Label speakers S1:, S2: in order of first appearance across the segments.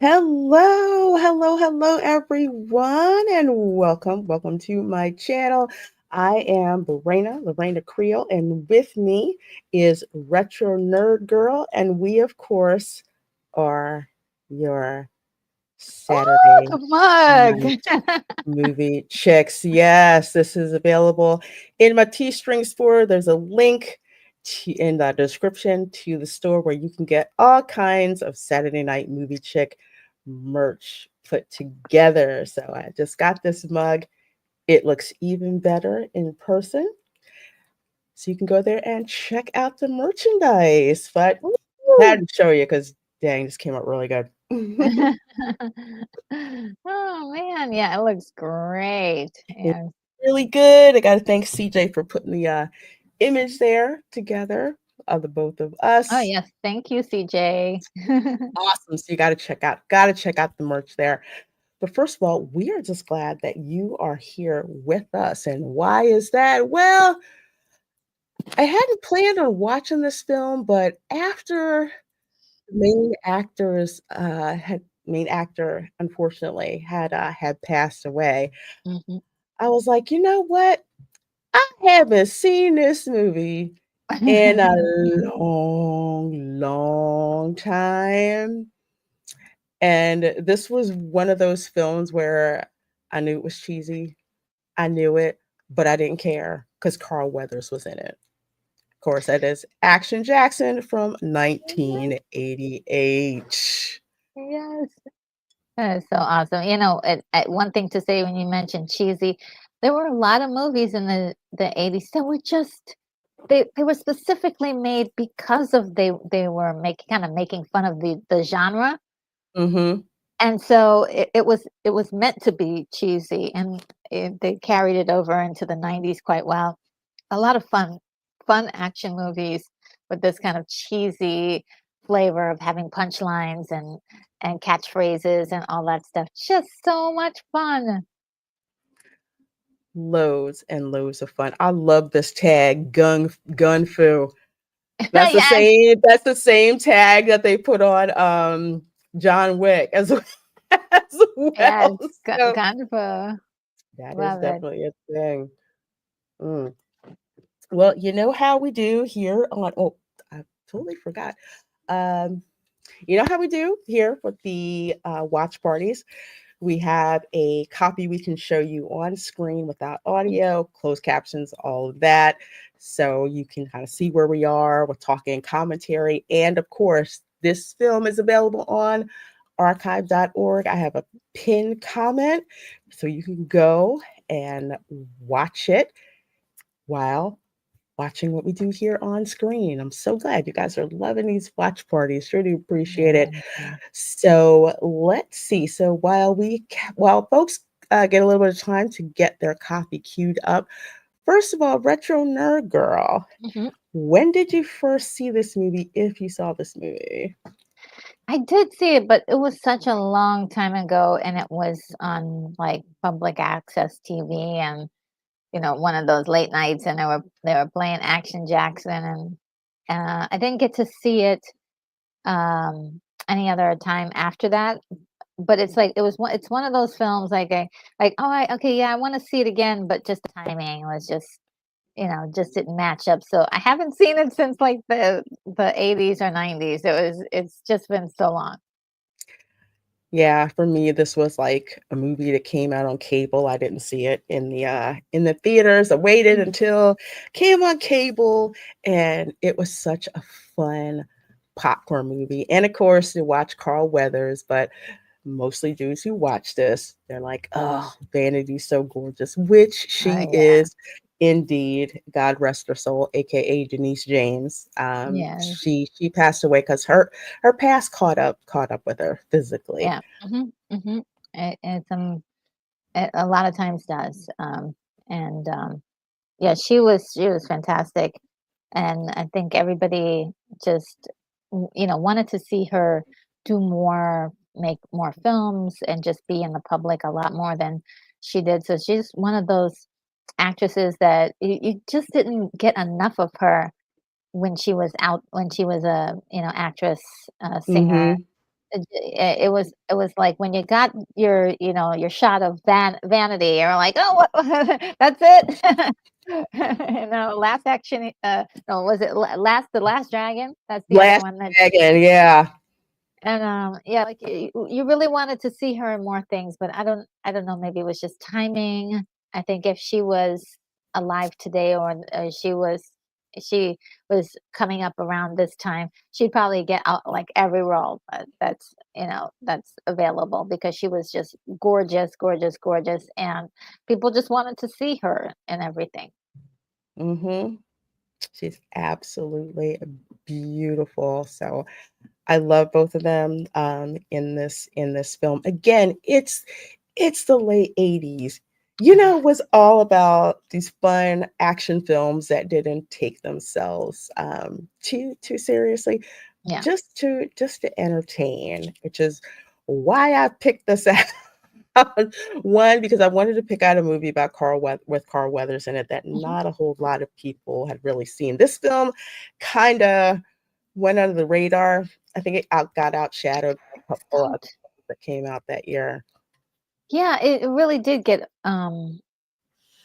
S1: Hello, everyone, and welcome to my channel. I am Reina Creole, and with me is Retro Nerd Girl, and we, of course, are your
S2: Oh,
S1: Saturday
S2: the mug.
S1: night movie chicks. Yes, this is available in my T-string store. There's a link in the description to the store where you can get all kinds of Saturday night movie chick merch put together. So I just got this mug. It looks even better in person. So you can go there and check out the merchandise. But I
S2: Woo.
S1: had to show you because dang, this came out really good.
S2: Oh man, yeah, it looks great.
S1: It's
S2: Yeah.
S1: really good. I got to thank CJ for putting the image there together of the both of
S2: Oh
S1: us.
S2: yes, thank you, CJ.
S1: Awesome. So you got to check out the merch there. But first of all, we are just glad that you are here with us. And why is that? Well, I hadn't planned on watching this film, but after the main actor unfortunately had passed away,
S2: Mhm.
S1: I was like, you know what? I haven't seen this movie in a long time. And this was one of those films where I knew it was cheesy. I knew it, but I didn't care because Carl Weathers was in it. Of course, that is Action Jackson from
S2: Yes,
S1: 1988.
S2: yes. That is so awesome. One thing to say when you mentioned cheesy, there were a lot of movies in the 80s that were just they were specifically made because of they were making fun of the genre.
S1: Mhm.
S2: And so it was meant to be cheesy, and they carried it over into the 90s quite well. A lot of fun action movies with this kind of cheesy flavor of having punchlines and catchphrases and all that stuff. Just so much fun.
S1: Loads and loads of fun. I love this tag, gun fu.
S2: Yes,
S1: That's the same tag that they put on John Wick as as
S2: yes,
S1: well. So
S2: Gunfu.
S1: that is
S2: Love it.
S1: definitely a thing. Mm. Well, you know how we do here on I totally forgot. Um, you know how we do here with the watch parties. We have a copy we can show you on screen without audio, closed captions, all of that. So you can kind of see where we are. We're talking commentary. And of course, this film is available on archive.org. I have a pinned comment so you can go and watch it while watching what we do here on screen. I'm so glad you guys are loving these watch parties. Really appreciate it.
S2: Yeah.
S1: So let's see. So while folks get a little bit of time to get their copy queued up, first of all, Retro Nerd Girl,
S2: Mhm.
S1: when did you first see this movie? If you saw this movie,
S2: I did see it, but it was such a long time ago, and it was on like public access TV, and one of those late nights, and they were playing Action Jackson, and I didn't get to see it um, any other time after that. But it's one of those films okay, yeah, I want to see it again, but just the timing was just didn't match up. So I haven't seen it since like the 80s or 90s. It's just been so long.
S1: yeah, for me, this was like a movie that came out on cable. I didn't see it in the theaters. I waited
S2: Mhm.
S1: until it came on cable, and it was such a fun popcorn movie. And of course, to watch Carl Weathers, but mostly dudes who watch this, they're like, "Oh, Vanity's so gorgeous," which
S2: Oh
S1: she
S2: yeah.
S1: is indeed. God rest her soul, aka Denise James.
S2: Yes.
S1: She passed away because her past caught up with her physically.
S2: Yeah. Mhm. A lot of times does. And Yeah, she was fantastic, and I think everybody just wanted to see her do more, make more films, and just be in the public a lot more than she did. So she's one of those actresses that you just didn't get enough of her when she was a actress, singer,
S1: Mhm.
S2: it was like when you got your your shot of vanity, you're like, oh, what, that's it. Last action. No, was it the last dragon? That's the other
S1: Last
S2: one that.
S1: Dragon, yeah.
S2: And yeah, like you really wanted to see her in more things, but I don't know, maybe it was just timing. I think if she was alive today, or she was coming up around this time, she'd probably get out like every role that's available, because she was just gorgeous, gorgeous, gorgeous, and people just wanted to see her and everything.
S1: Mm-hmm. She's absolutely beautiful. So I love both of them in this film. Again, it's the late 80s. It was all about these fun action films that didn't take themselves too seriously,
S2: Yeah.
S1: just to entertain, which is why I picked this out. One, because I wanted to pick out a movie about with Carl Weathers in it that
S2: Mhm.
S1: not a whole lot of people had really seen. This film kind of went under the radar. I think it got outshadowed by a
S2: I
S1: couple of other
S2: felt.
S1: films that came out that year.
S2: Yeah, it really did get you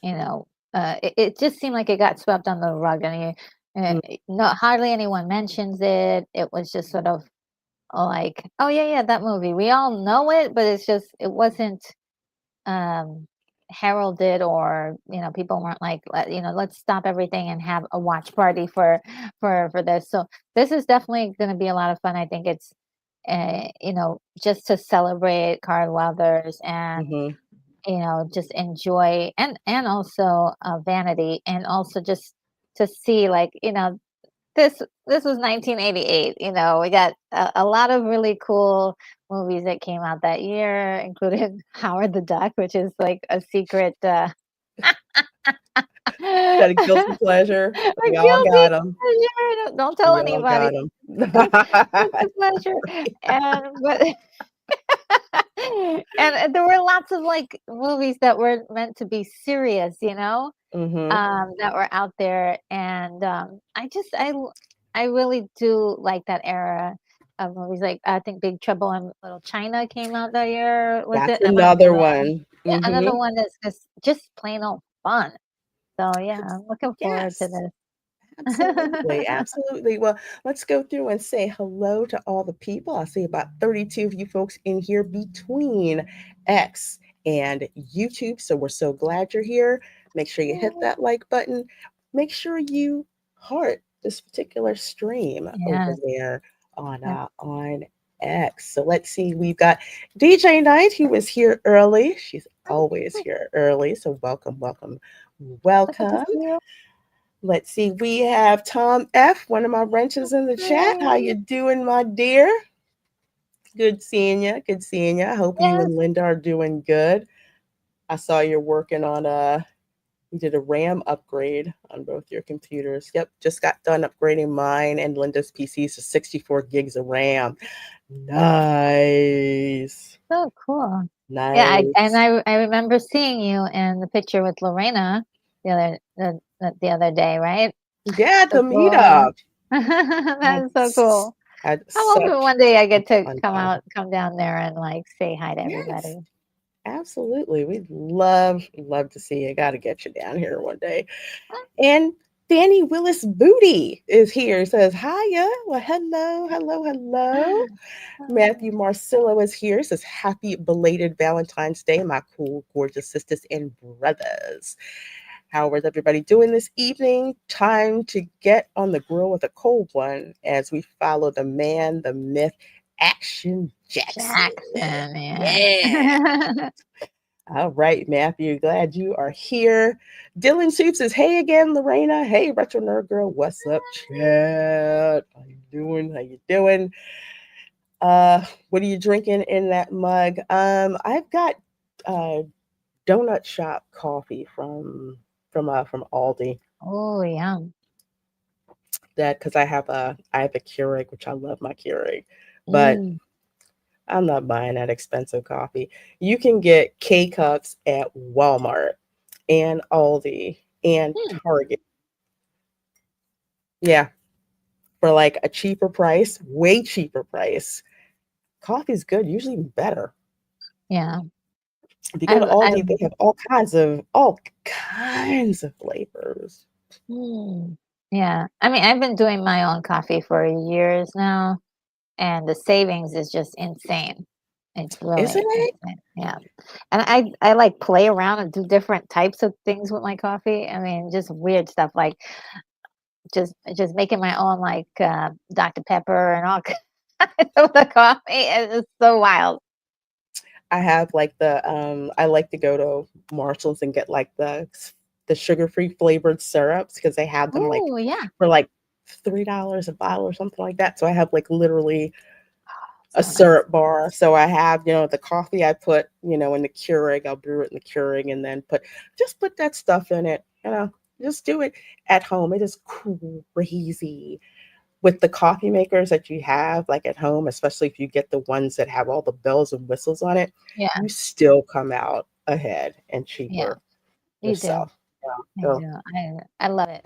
S2: know, it just seemed like it got swept under the rug, and
S1: Mm,
S2: no, hardly anyone mentions it. It was just sort of like, oh yeah, yeah, that movie. We all know it, but it wasn't um, heralded, or people weren't like, let's stop everything and have a watch party for this. So this is definitely going to be a lot of fun. I think it's just to celebrate Carl Weathers, and
S1: mhm.
S2: just enjoy, and also vanity, and also just to see, like, this was 1988. We got a lot of really cool movies that came out that year, including Howard the Duck, which is like a secret
S1: That a guilty
S2: a
S1: pleasure. We all
S2: guilty
S1: got them.
S2: pleasure. Don't tell
S1: We all
S2: anybody.
S1: got them.
S2: Guilty pleasure. And but and there were lots of like movies that were meant to be serious,
S1: Mhm.
S2: that were out there, and I really do like that era of movies. Like, I think Big Trouble in Little China came out that year. Was
S1: That's
S2: it? Am I
S1: another
S2: wrong?
S1: one.
S2: Yeah, another
S1: Mhm.
S2: one that's just plain old fun. So yeah, I'm looking forward to
S1: Yes. Absolutely,
S2: this.
S1: absolutely. Well, let's go through and say hello to all the people. I see about 32 of you folks in here between X and YouTube. So we're so glad you're here. Make sure you hit that like button. Make sure you heart this particular stream over
S2: Yeah.
S1: there
S2: Yeah.
S1: on X. So let's see. We've got DJ Knight, who was here early. She's
S2: Oh,
S1: always
S2: cool.
S1: here early. So welcome, welcome,
S2: So good to
S1: welcome.
S2: see you.
S1: Let's see. We have Tom F, one of my wrenches in the chat. How
S2: Hey.
S1: you doing, my dear? Good seeing you. Good seeing you. I hope you
S2: Yes.
S1: and Linda are doing good. I saw you're working on you did a RAM upgrade on both your computers. Yep, just got done upgrading mine and Linda's PCs to 64 gigs of RAM. Nice.
S2: So cool. Yeah,
S1: Nice.
S2: I remember seeing you in the picture with Lorena the other day, right?
S1: Yeah, the
S2: Before.
S1: meetup.
S2: That
S1: Had,
S2: is so cool.
S1: had
S2: I'm hoping
S1: such
S2: one day I get
S1: a
S2: to
S1: fun time.
S2: come down there and like say hi to
S1: Yes.
S2: everybody.
S1: Absolutely. We'd love to see you. Got to get you down here one day. And Danny Willis Booty is here. Says, hiya. Well, hello, hello, hello. Matthew Marcillo is here. Says, happy belated Valentine's Day, my cool, gorgeous sisters and brothers. How is everybody doing this evening? Time to get on the grill with a cold one as we follow the man, the myth, Action Jackson.
S2: Jackson, yeah.
S1: Yeah. All right, Matthew, glad you are here. Dylan Soup says, hey again, Lorena. Hey, Retro Nerd Girl. What's up, chat? How you doing? How you doing? What are you drinking in that mug? I've got uh donut shop coffee from Aldi.
S2: Oh, yeah.
S1: That because I have a Keurig, which I love my Keurig, but
S2: Mm.
S1: I'm not buying that expensive coffee. You can get K cups at Walmart and Aldi and
S2: Hmm.
S1: Target. Yeah, for like a cheaper price, way cheaper price. coffee is good, usually even better.
S2: Yeah.
S1: If you go to
S2: I
S1: Aldi, they have all kinds of flavors.
S2: yeah. I mean, I've been doing my own coffee for years now, and the savings is just insane. It's
S1: Isn't
S2: really
S1: it?
S2: insane. Yeah. And I like play around and do different types of things with my coffee. I mean, just weird stuff like just making my own like Dr. Pepper and all kinds of the coffee. It's just so wild.
S1: I have like I like to go to Marshalls and get like the sugar-free flavored syrups because they have them like
S2: Oh, yeah.
S1: for like $3 a bottle or something like that. So I have like literally a
S2: So nice.
S1: syrup bar. So I have, the coffee I put, in the Keurig, I'll brew it in the Keurig and then put that stuff in it, just do it at home. It is crazy with the coffee makers that you have like at home, especially if you get the ones that have all the bells and whistles on it,
S2: Yeah.
S1: you still come out ahead and
S2: Yeah.
S1: cheaper
S2: You do.
S1: yourself. Yeah.
S2: You
S1: So
S2: do. I love it.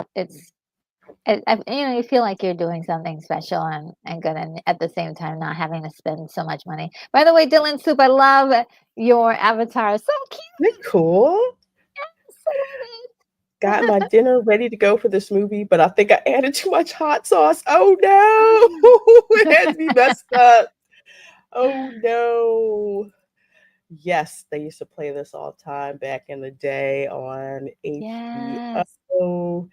S2: You feel like you're doing something special and good, and at the same time not having to spend so much money. By the way, Dylan Soup, I love your avatar. So cute.
S1: isn't it cool?
S2: I love
S1: Got my dinner ready to go for this movie, but I think I added too much hot sauce. Oh no, it had to be messed up. Oh no. Yes, they used to play this all the time back in the day on
S2: Yes.
S1: HBO.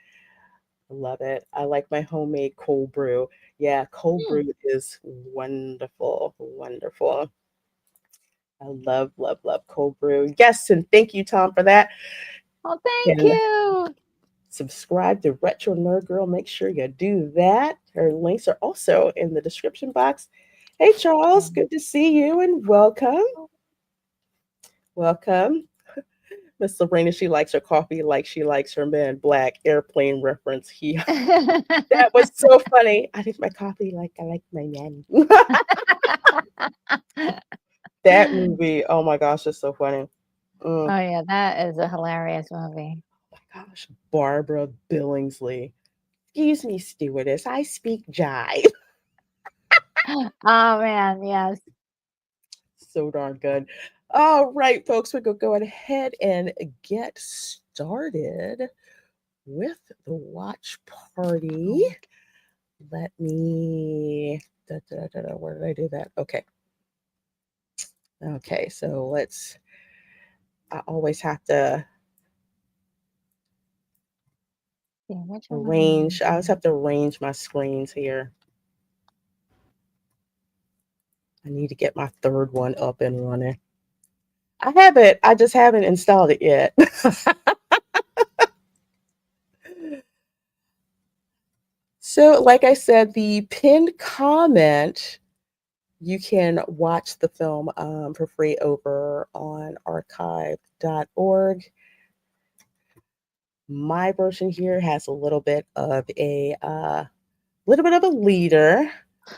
S1: Love it. I like my homemade cold brew. Yeah, cold
S2: Hmm.
S1: brew is wonderful, wonderful. I love, love, love cold brew. Yes, and thank you, Tom, for that.
S2: Oh, thank
S1: And
S2: you.
S1: subscribe to Retro Nerd Girl. Make sure you do that. Her links are also in the description box. Hey, Charles, good to see you and welcome. Welcome. Miss Sabrina, she likes her coffee like she likes her men. Black airplane reference. That was so funny. I like my coffee like I like my men. That movie, oh my gosh, it's so funny.
S2: Oh
S1: Oh
S2: yeah, that is a hilarious movie.
S1: my gosh, Barbara Billingsley. Excuse me, stewardess. I speak jive.
S2: Oh man, yes.
S1: So darn good. All right, folks, we're gonna go ahead and get started with the watch party.
S2: Oh,
S1: Let me. Where did I do that? Okay. Okay, so I always have to
S2: yeah, which one am I
S1: arrange. I always
S2: on?
S1: have to arrange my screens here. I need to get my third one up and running. I have it. I just haven't installed it yet. So, like I said, the pinned comment, you can watch the film for free over on archive.org. My version here has a little bit of a leader,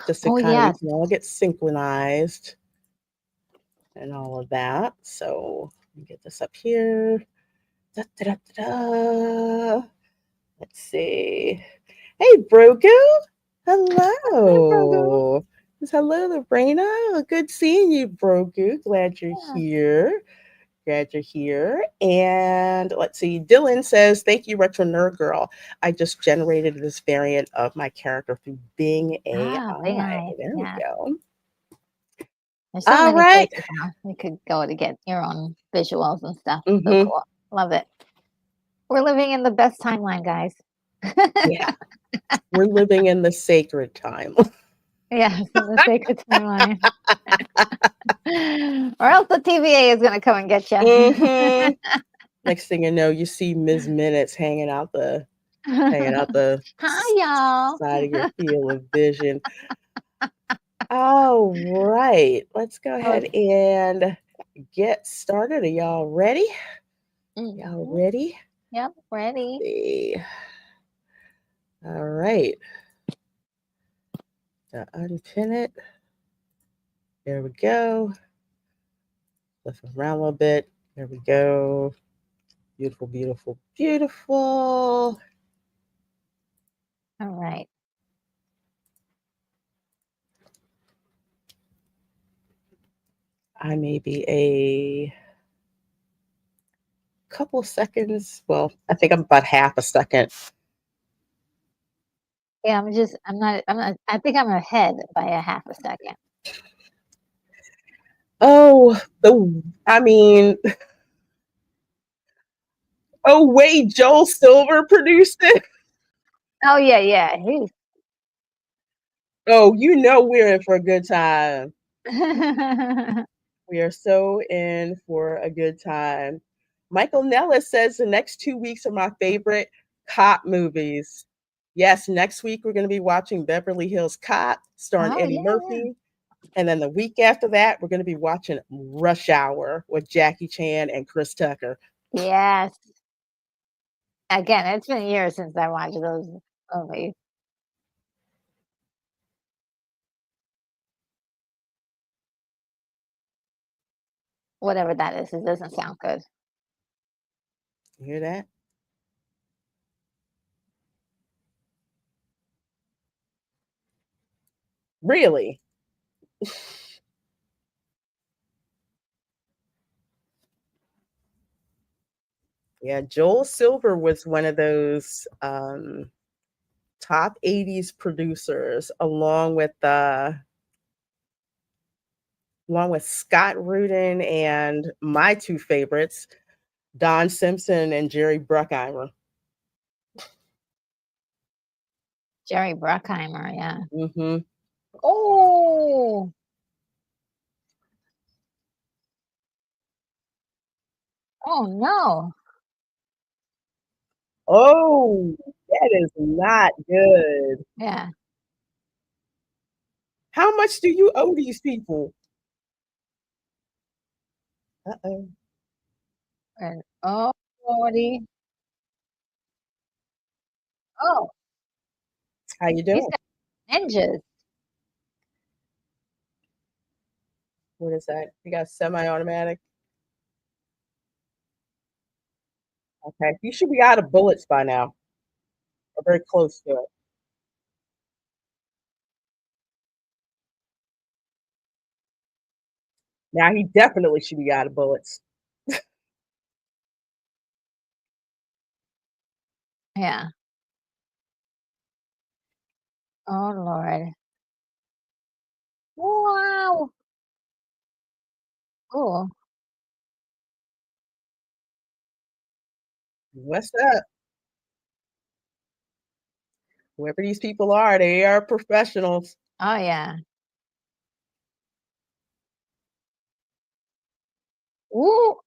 S1: just to
S2: Oh
S1: kind of we
S2: yes.
S1: can all get synchronized and all of that. So let me get this up here. Da, da, da, da, da. Let's see. Hey, Brogu.
S2: Hi, Grogu.
S1: Hello. Hello, Lorena. Good seeing you, Brogu. Glad you're
S2: Yeah.
S1: here. Glad you're here. And let's see. Dylan says, "Thank you, Retro Nerd Girl. I just generated this variant of my character through Bing
S2: Ah, big
S1: AI."
S2: eye.
S1: There we
S2: Yeah.
S1: go.
S2: There's so
S1: All
S2: many
S1: right.
S2: places now you could go to get your own visuals and stuff. So
S1: Mm-hmm.
S2: cool. Love it. We're living in the best timeline, guys.
S1: Yeah. We're living in the sacred time.
S2: Yes, in the sacred timeline. Or else the TVA is gonna come and get you.
S1: Mm-hmm. Next thing you know, you see Ms. Minutes hanging out the
S2: Hi, y'all.
S1: side of your field of vision. All right, let's go
S2: Oh,
S1: ahead and get started. Are y'all ready? Y'all
S2: mhm.
S1: ready?
S2: Yep, ready.
S1: See. All right. Unpin it. There we go. Lift it around a little bit. There we go. Beautiful, beautiful, beautiful.
S2: All right.
S1: I may be a couple seconds. Well, I think I'm about half a second.
S2: Yeah, I think I'm ahead by a half a second.
S1: Oh, I mean, oh, wait, Joel Silver produced it?
S2: Oh, yeah. He's
S1: Oh, we're in for a good time. We are so in for a good time. Michael Nellis says the next 2 weeks are my favorite cop movies. Yes, next week we're going to be watching Beverly Hills Cop starring
S2: Oh,
S1: Eddie
S2: yeah.
S1: Murphy. And then the week after that, we're going to be watching Rush Hour with Jackie Chan and Chris Tucker.
S2: Yes. Again, it's been years since I watched those movies. Whatever that is, it doesn't sound good.
S1: You hear that? Really? Yeah, Joel Silver was one of those top 80s producers, along with Scott Rudin and my two favorites, Don Simpson and Jerry Bruckheimer.
S2: Jerry Bruckheimer, yeah.
S1: Mm-hmm.
S2: Oh, oh no.
S1: Oh, that is not good.
S2: Yeah.
S1: How much do you owe these people? Uh-oh.
S2: And oh, Lordy. Oh,
S1: How you
S2: he's
S1: doing?
S2: got ninjas.
S1: What is that? You got semi-automatic? Okay. You should be out of bullets by now, or very close to it. Now he definitely should be out of bullets.
S2: Yeah. Oh, Lord. Wow. Oh,
S1: What's up? Whoever these people are, they are professionals.
S2: oh, yeah. Ooh.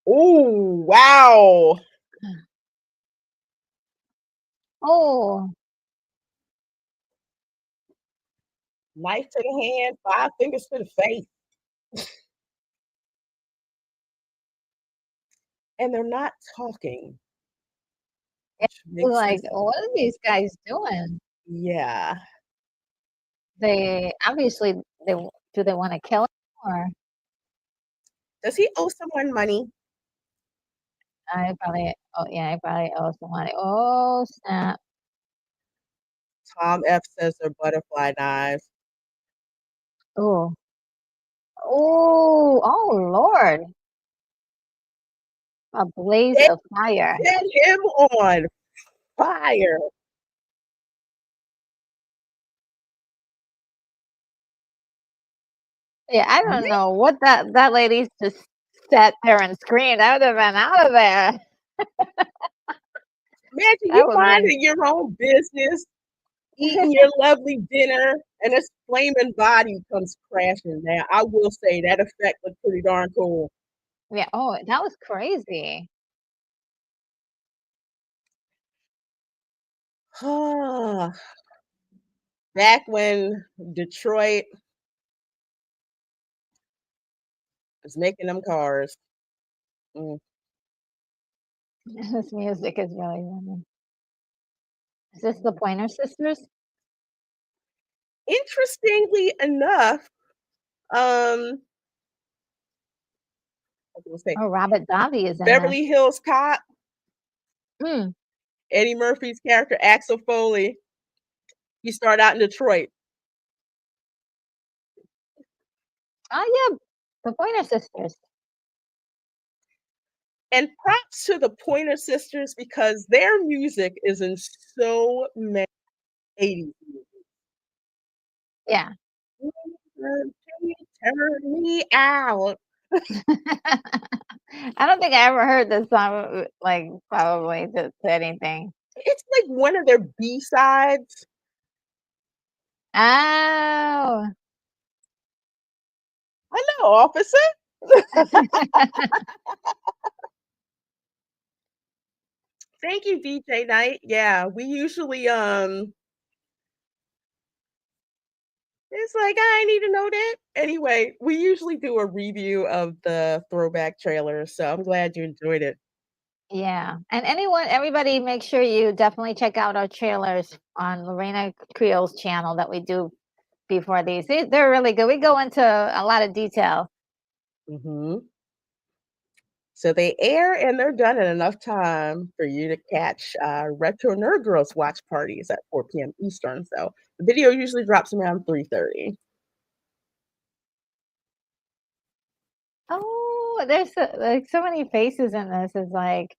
S1: Oh, wow.
S2: Oh,
S1: Knife to the hand, 5 fingers to the face. And they're not talking,
S2: yeah.
S1: which makes
S2: Like,
S1: this,
S2: what are these guys doing?
S1: yeah.
S2: They obviously do they want to kill him or
S1: Does he owe someone money?
S2: I probably oh yeah, I probably owe some money. Oh snap.
S1: Tom F says they're butterfly knives.
S2: Oh. Oh, oh Lord. A blaze
S1: They
S2: of fire.
S1: set him on fire.
S2: Yeah, I don't know what that lady just sat there and screamed. I would have been out of there.
S1: Imagine you
S2: That would have been
S1: minding your own business, eating your lovely dinner, and this flaming body comes crashing down. I will say that effect looked pretty darn cool.
S2: yeah, oh, that was crazy.
S1: Back when Detroit was making them cars. Mm.
S2: This music is really running. Is this the Pointer Sisters?
S1: Interestingly enough, um, I was gonna say
S2: Oh, Robert Davi is in this.
S1: Beverly Hills Cop,
S2: Mm.
S1: Eddie Murphy's character Axel Foley. He started out in Detroit.
S2: Oh yeah, the Pointer Sisters.
S1: And props to the Pointer Sisters because their music is in so many 80s
S2: Yeah.
S1: movies. Turn me out.
S2: I don't think I ever heard this song, like, probably to anything.
S1: It's like one of their B-sides.
S2: Oh.
S1: Hello, officer. Thank you, DJ Knight. Yeah, we usually it's like I need to know that. Anyway, we usually do a review of the throwback trailers, so I'm glad you enjoyed it.
S2: Yeah, and everybody make sure you definitely check out our trailers on Reina Creole's channel that we do before these. They're really good. We go into a lot of detail.
S1: Mhm. So they air and they're done in enough time for you to catch Retro Nerd Girls watch parties at 4 p.m. Eastern. So the video usually drops around 3:30.
S2: Oh, there's like so many faces in this. It's like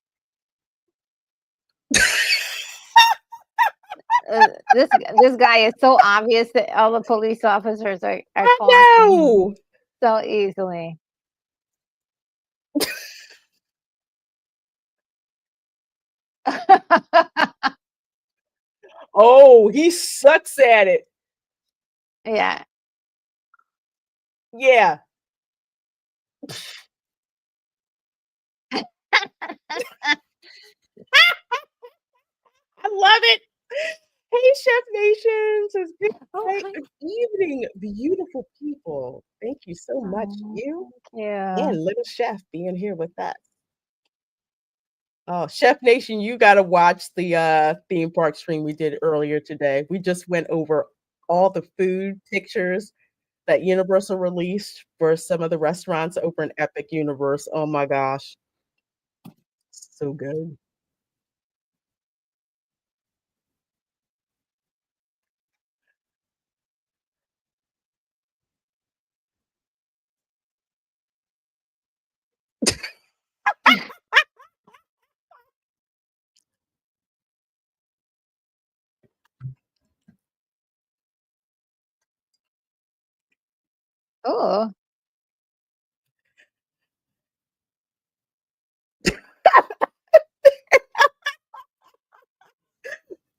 S2: this guy is so obvious that all the police officers are
S1: I
S2: clocking him
S1: know.
S2: so easily.
S1: Oh, he sucks at it.
S2: Yeah.
S1: Yeah, I love it. Hey, Chef Nations. It's good
S2: Oh,
S1: night.
S2: hi.
S1: Good evening, beautiful people. Thank you so much,
S2: Oh,
S1: you
S2: thank you.
S1: and Little Chef, being here with us. Oh, Chef Nation, you gotta watch the theme park stream we did earlier today. We just went over all the food pictures that Universal released for some of the restaurants over in Epic Universe. Oh my gosh, so good.
S2: Oh,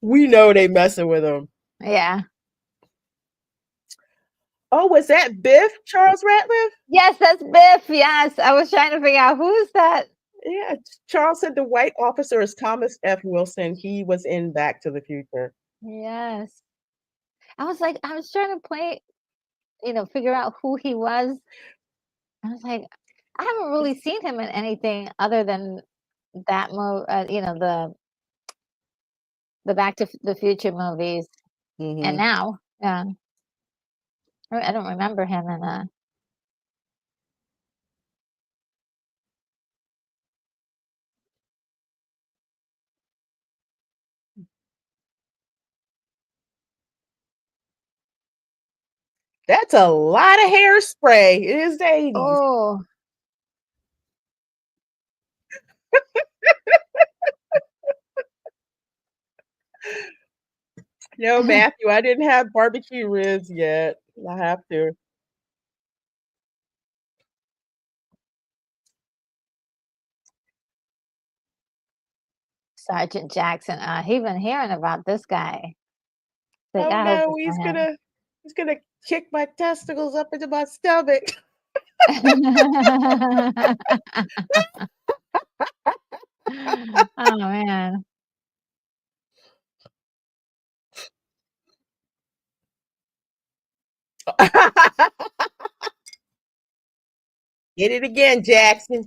S1: We know they messing with him.
S2: yeah.
S1: Oh, was that Biff, Charles Ratliff?
S2: Yes, that's Biff. Yes, I was trying to figure out who's that.
S1: Yeah, Charles said the white officer is Thomas F. Wilson. He was in Back to the Future.
S2: Yes, I was trying to figure out who he was. I was like, I haven't really seen him in anything other than that the Back to the Future movies, and
S1: Hmm.
S2: now, yeah, I don't remember him in a.
S1: That's a lot of hairspray. It is the 80s.
S2: Oh,
S1: No, Matthew, I didn't have barbecue ribs yet. I have to.
S2: Sergeant Jackson. He been hearing about this guy. Like,
S1: Oh
S2: I hope
S1: no,
S2: it's not
S1: he's gonna kick my testicles up into my stomach.
S2: him. Oh man.
S1: Get it again, Jackson.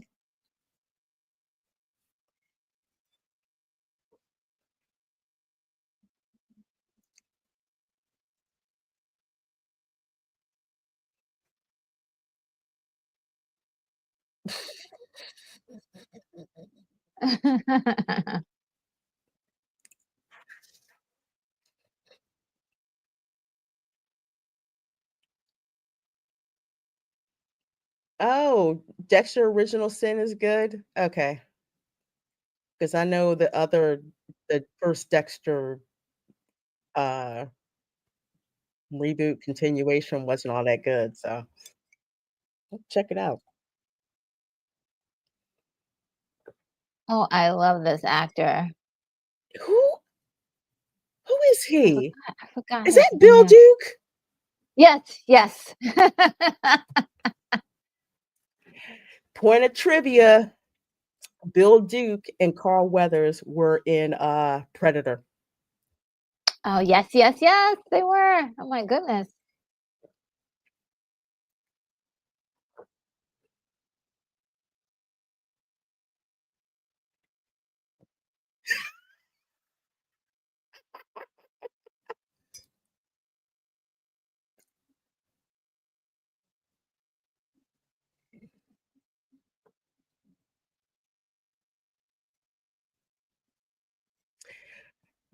S1: Oh, Dexter Original Sin is good? Okay, because I know the first Dexter, uh, reboot continuation wasn't all that good, so I'll check it out.
S2: Oh, I love this actor.
S1: Who who is he?
S2: I forgot
S1: Is
S2: his
S1: that Bill
S2: name.
S1: Duke?
S2: Yes, yes.
S1: Point of trivia, Bill Duke and Carl Weathers were in, Predator.
S2: Oh, yes, yes, yes, they were. Oh my goodness.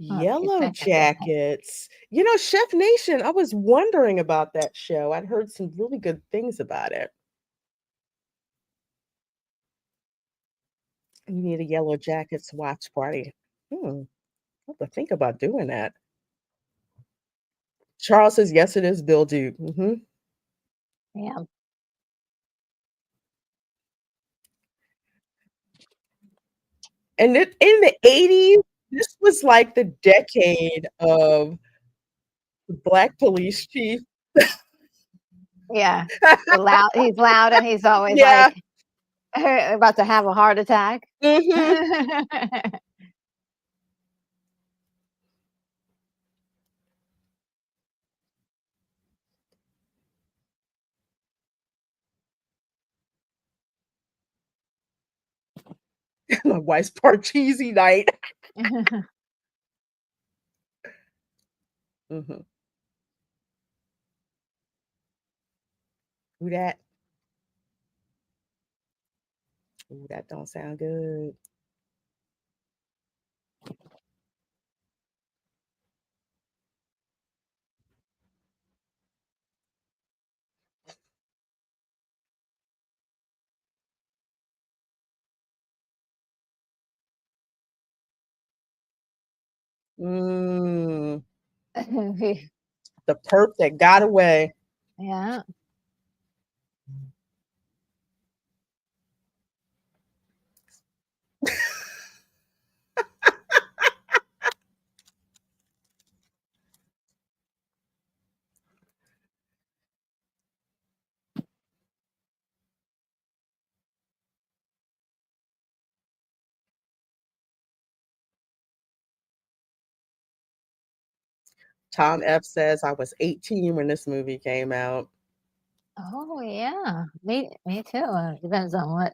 S2: Oh, she's
S1: Yellow
S2: back in the
S1: Jackets. You know, Chef Nation, I was wondering about that show. I'd heard some really good things about it. You need a Yellow Jackets watch party. I'll have to think about doing that. Charles says, yes, it is Bill Duke.
S2: Yeah.
S1: And in the 80s, this was like the decade of the Black police chief.
S2: Yeah. He's loud and he's always
S1: Yeah.
S2: like about to have a heart attack.
S1: hmm My wife's part cheesy night. hmm Who that? Ooh, that don't sound good. Mm, the perp that got away.
S2: Yeah.
S1: Tom F says I was 18 when this movie came out.
S2: Oh yeah. Me too. Depends on what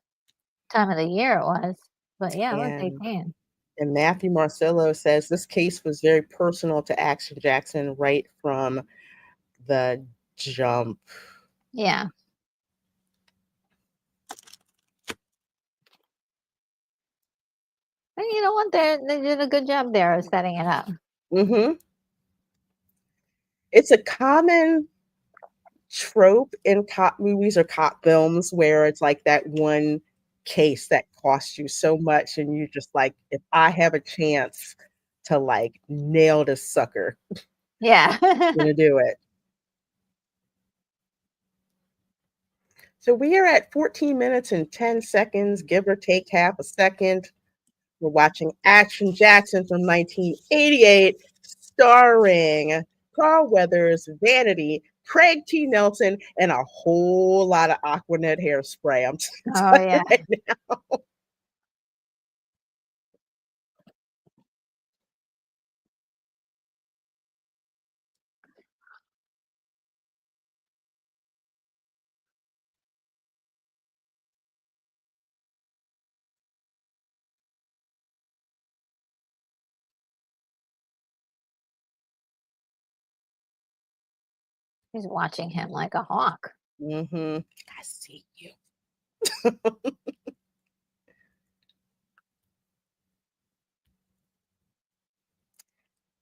S2: time of the year it was. But yeah, I was
S1: And
S2: 18.
S1: and Matthew Marcello says this case was very personal to Action Jackson right from the jump.
S2: Yeah. And you know what? They did a good job there of setting it up.
S1: hmm It's a common trope in cop movies or cop films where it's like that one case that costs you so much and you just like, if I have a chance to like nail this sucker,
S2: Yeah.
S1: I'm gonna do it. So we are at 14 minutes and 10 seconds, give or take half a second. We're watching Action Jackson from 1988, starring Carl Weathers, Vanity, Craig T. Nelson, and a whole lot of Aquanet hairspray. I'm
S2: Oh
S1: telling you
S2: yeah.
S1: right now.
S2: He's watching him like a hawk.
S1: I see you.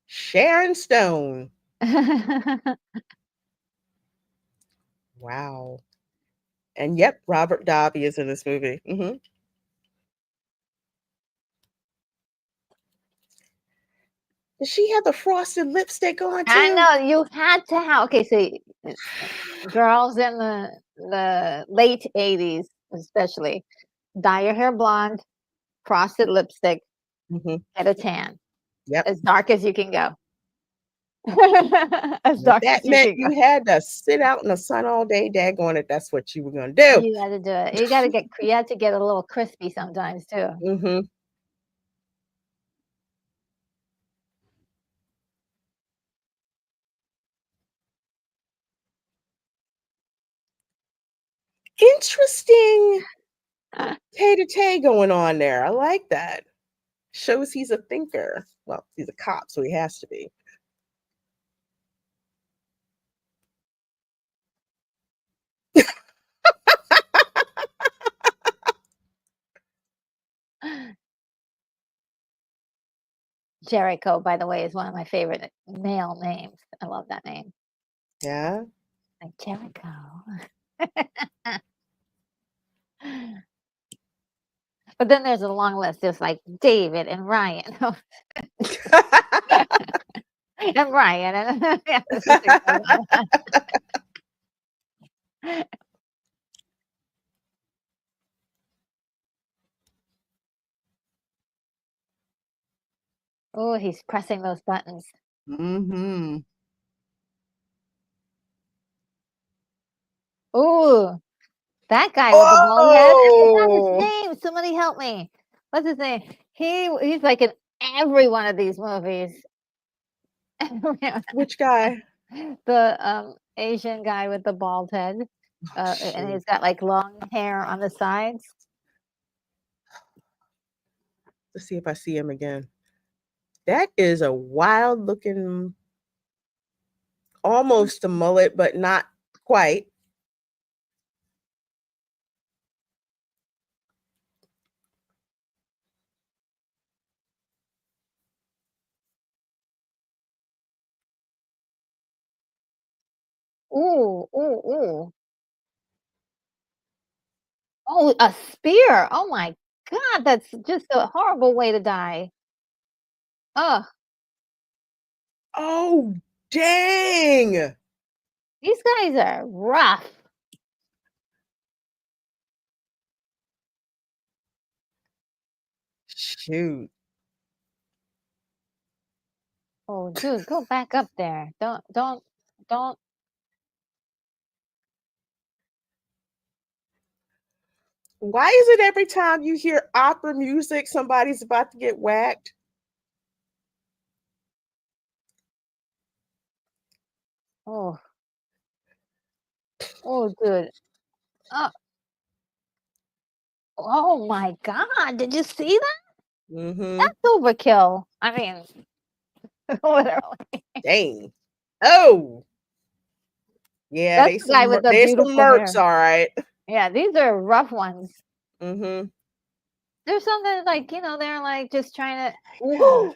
S1: Sharon Stone. Wow. And yep, Robert Davi is in this movie. Does she have the frosted lipstick on too?
S2: I know you had to have. Okay, so girls in the late 80s, especially, dye your hair blonde, frosted lipstick, get a tan,
S1: Yep.
S2: as dark as you can go. As
S1: If
S2: dark
S1: that
S2: as you
S1: meant
S2: can
S1: you had to sit out in the sun all day, daggone it, that's what you were gonna do.
S2: You got to do it. You had to get a little crispy sometimes too.
S1: Interesting tay-to-tay going on there. I like that. Shows he's a thinker. Well, he's a cop, so he has to be.
S2: Jericho, by the way, is one of my favorite male names. I love that name.
S1: Yeah.
S2: Like Jericho. But then there's a long list, just like David and Ryan. And Ryan. And oh, he's pressing those buttons. Oh, that guy with the bald head. I forgot his name. Somebody help me. What's his name? He's like in every one of these movies.
S1: Which guy?
S2: The Asian guy with the bald head. And he's got like long hair on the sides.
S1: Let's see if I see him again. That is a wild looking, almost a mullet, but not quite.
S2: Ooh, ooh, ooh. Oh, a spear. Oh my God, that's just a horrible way to die. Oh,
S1: Oh, dang.
S2: these guys are rough.
S1: Shoot.
S2: Oh, dude, go back up there. Don't.
S1: Why is it every time you hear opera music, somebody's about to get whacked?
S2: Oh, oh, dude. Oh my God, did you see that? That's overkill. I mean, literally.
S1: Dang. Oh. Yeah,
S2: That's the guy with the
S1: they some
S2: beautiful hair.
S1: mercs, all right.
S2: Yeah, these are rough ones.
S1: Mm-hmm.
S2: There's something like, they're like just trying to.
S1: And they're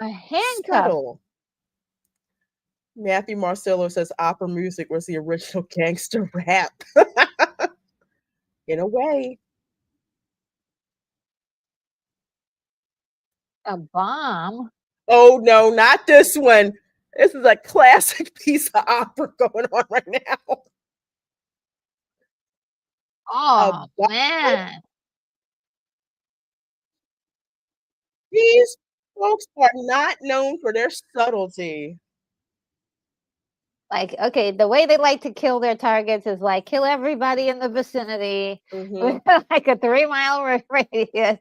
S2: A
S1: not
S2: handcuff.
S1: subtle. Matthew Marcello says opera music was the original gangster rap. In a way.
S2: A bomb.
S1: Oh no, not this one. This is a classic piece of opera going on right now.
S2: Oh man.
S1: These folks are not known for their subtlety.
S2: Like, okay, the way they like to kill their targets is like kill everybody in the vicinity with like a 3-mile radius.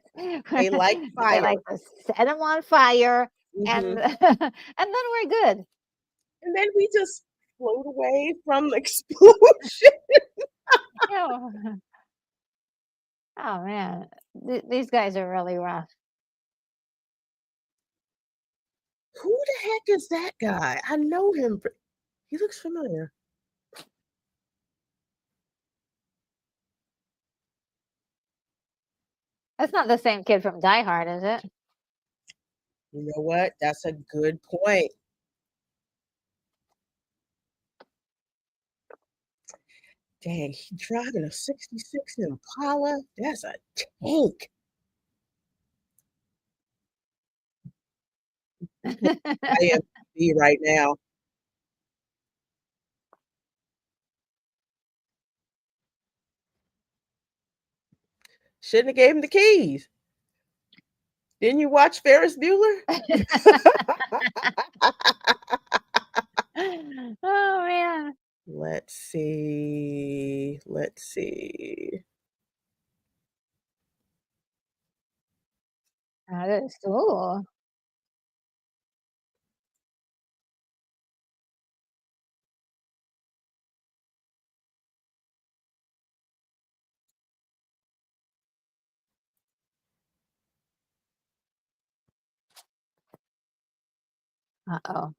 S1: They like fire.
S2: They like to set them on fire, and and then we're good.
S1: And then we just float away from the explosion.
S2: Oh man, these guys are really rough.
S1: Who the heck is that guy? I know him. He looks familiar.
S2: That's not the same kid from Die Hard, is it?
S1: You know what? That's a good point. Dang, he driving a '66 Impala? That's a tank. IMDb right now. Shouldn't have gave him the keys. Didn't you watch Ferris Bueller?
S2: Oh man.
S1: Let's see. Let's see.
S2: That is cool. Uh-oh.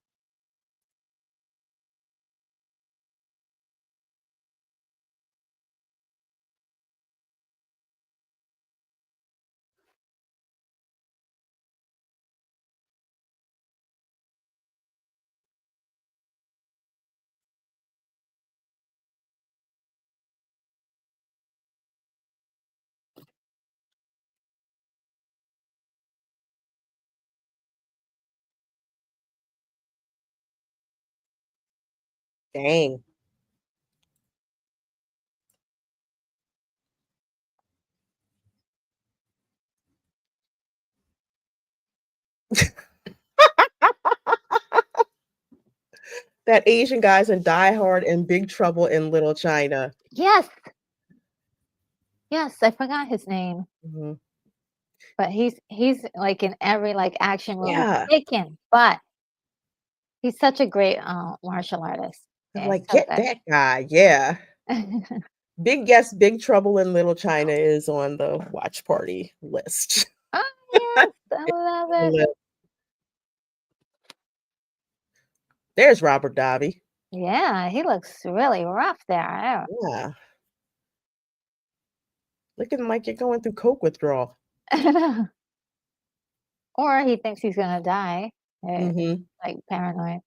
S1: Dang. That Asian guy's in Die Hard and Big Trouble in Little China.
S2: Yes. Yes, I forgot his name.
S1: Mhm.
S2: But he's like in every like action movie.
S1: Yeah.
S2: Taken, but he's such a great martial artist.
S1: I'm
S2: Yeah, he's
S1: like,
S2: so
S1: get that guy. Yeah.
S2: good.
S1: Big Yes, Big Trouble in Little China is on the watch party list.
S2: Oh yes, I love it.
S1: There's Robert Davi.
S2: Yeah, he looks really rough there.
S1: Yeah. Looking like you're going through coke withdrawal.
S2: Or he thinks he's gonna die.
S1: Mhm.
S2: Like paranoid.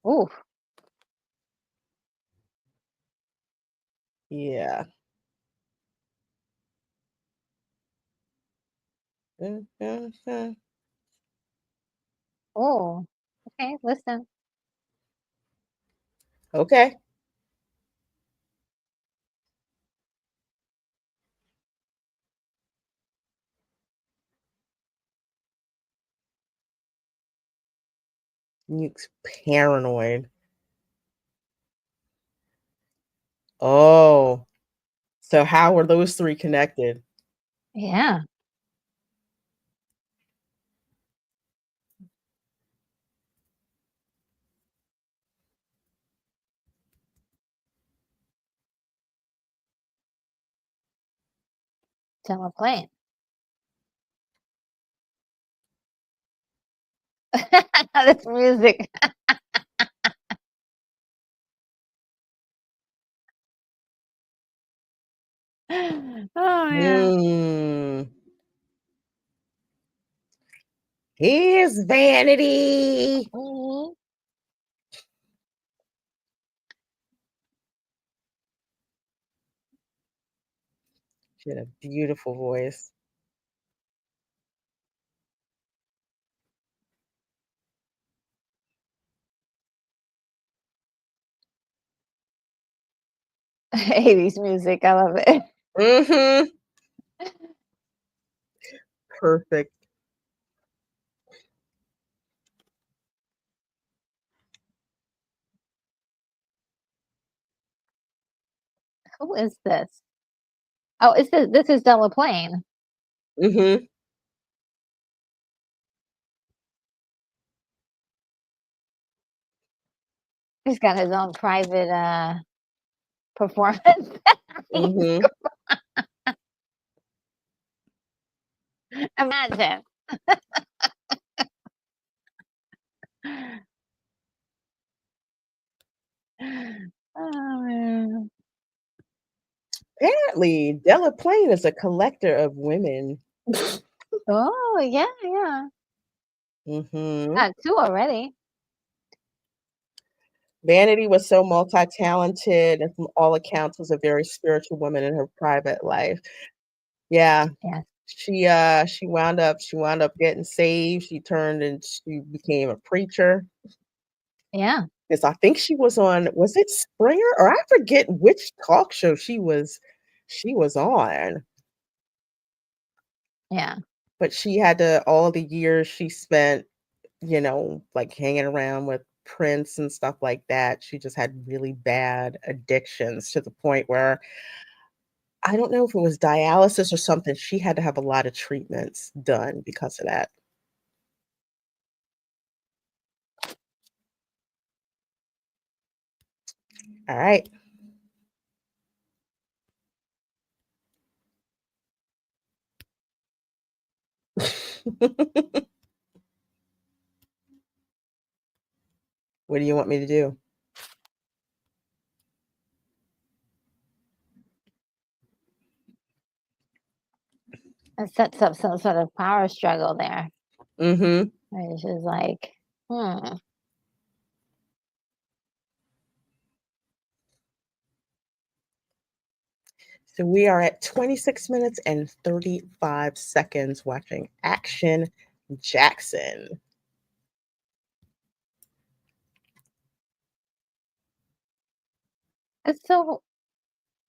S2: Ooh.
S1: Yeah.
S2: Oh. Okay, listen.
S1: Okay. Nuke's paranoid. Oh. So how are those 3 connected?
S2: Yeah. Tell him playing. This music. Oh yeah.
S1: Mm. Here's Vanity.
S2: Mhm.
S1: She had a beautiful voice.
S2: '80s music. I love it.
S1: Mhm. Perfect.
S2: Who is this? Oh, this is Delaplane.
S1: Mhm.
S2: He's got his own private performance.
S1: Mhm.
S2: Imagine. Oh man.
S1: Apparently, Delaplane is a collector of women.
S2: Oh yeah, yeah.
S1: Mm-hmm.
S2: 2 already.
S1: Vanity was so multi-talented and from all accounts was a very spiritual woman in her private life. Yeah.
S2: Yeah.
S1: She wound up getting saved. She became a preacher.
S2: Yeah.
S1: Because I think she was on, was it Springer? Or I forget which talk show she was on.
S2: Yeah.
S1: But she had to all the years she spent, like hanging around with Prince and stuff like that. She just had really bad addictions to the point where I don't know if it was dialysis or something. She had to have a lot of treatments done because of that. All right. What do you want me to do?
S2: It sets up some sort of power struggle there.
S1: Mm-hmm.
S2: It's just like, hmm.
S1: So we are at 26 minutes and 35 seconds watching Action Jackson.
S2: It's so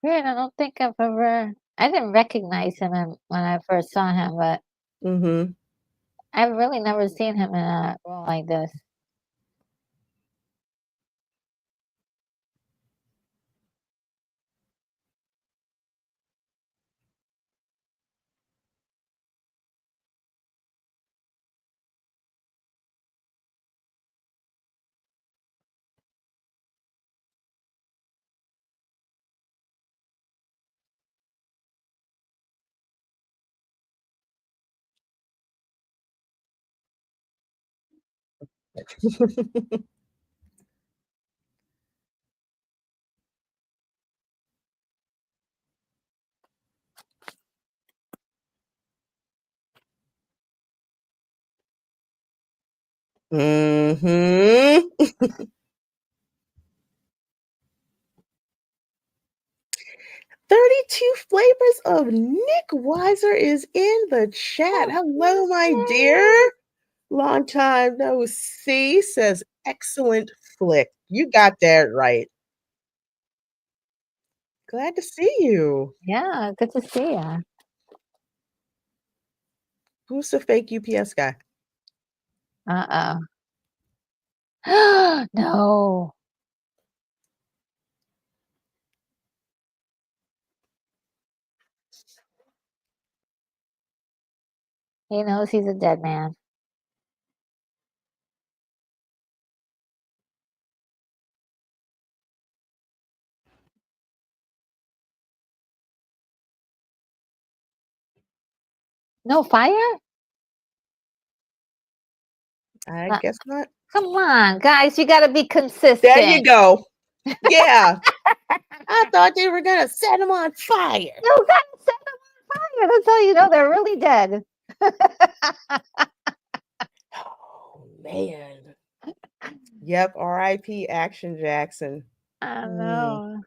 S2: weird. I didn't recognize him when I first saw him, but
S1: Mm-hmm.
S2: I've really never seen him in a role like this.
S1: Mm-hmm. 32 flavors of Nick Weiser is in the chat. Hello, my dear. Long time no see, says excellent flick. You got that right. Glad to see you.
S2: Yeah, good to see ya.
S1: Who's the fake UPS guy?
S2: Uh-oh. No. He knows he's a dead man. No fire?
S1: I
S2: Uh,
S1: guess not.
S2: Come on, guys, you gotta be
S1: There you
S2: consistent.
S1: go. Yeah. I thought they were gonna set him on fire.
S2: You gotta set them on fire. That's how you know they're really dead.
S1: Oh man. Yep, R.I.P. Action Jackson.
S2: I
S1: Mm.
S2: know.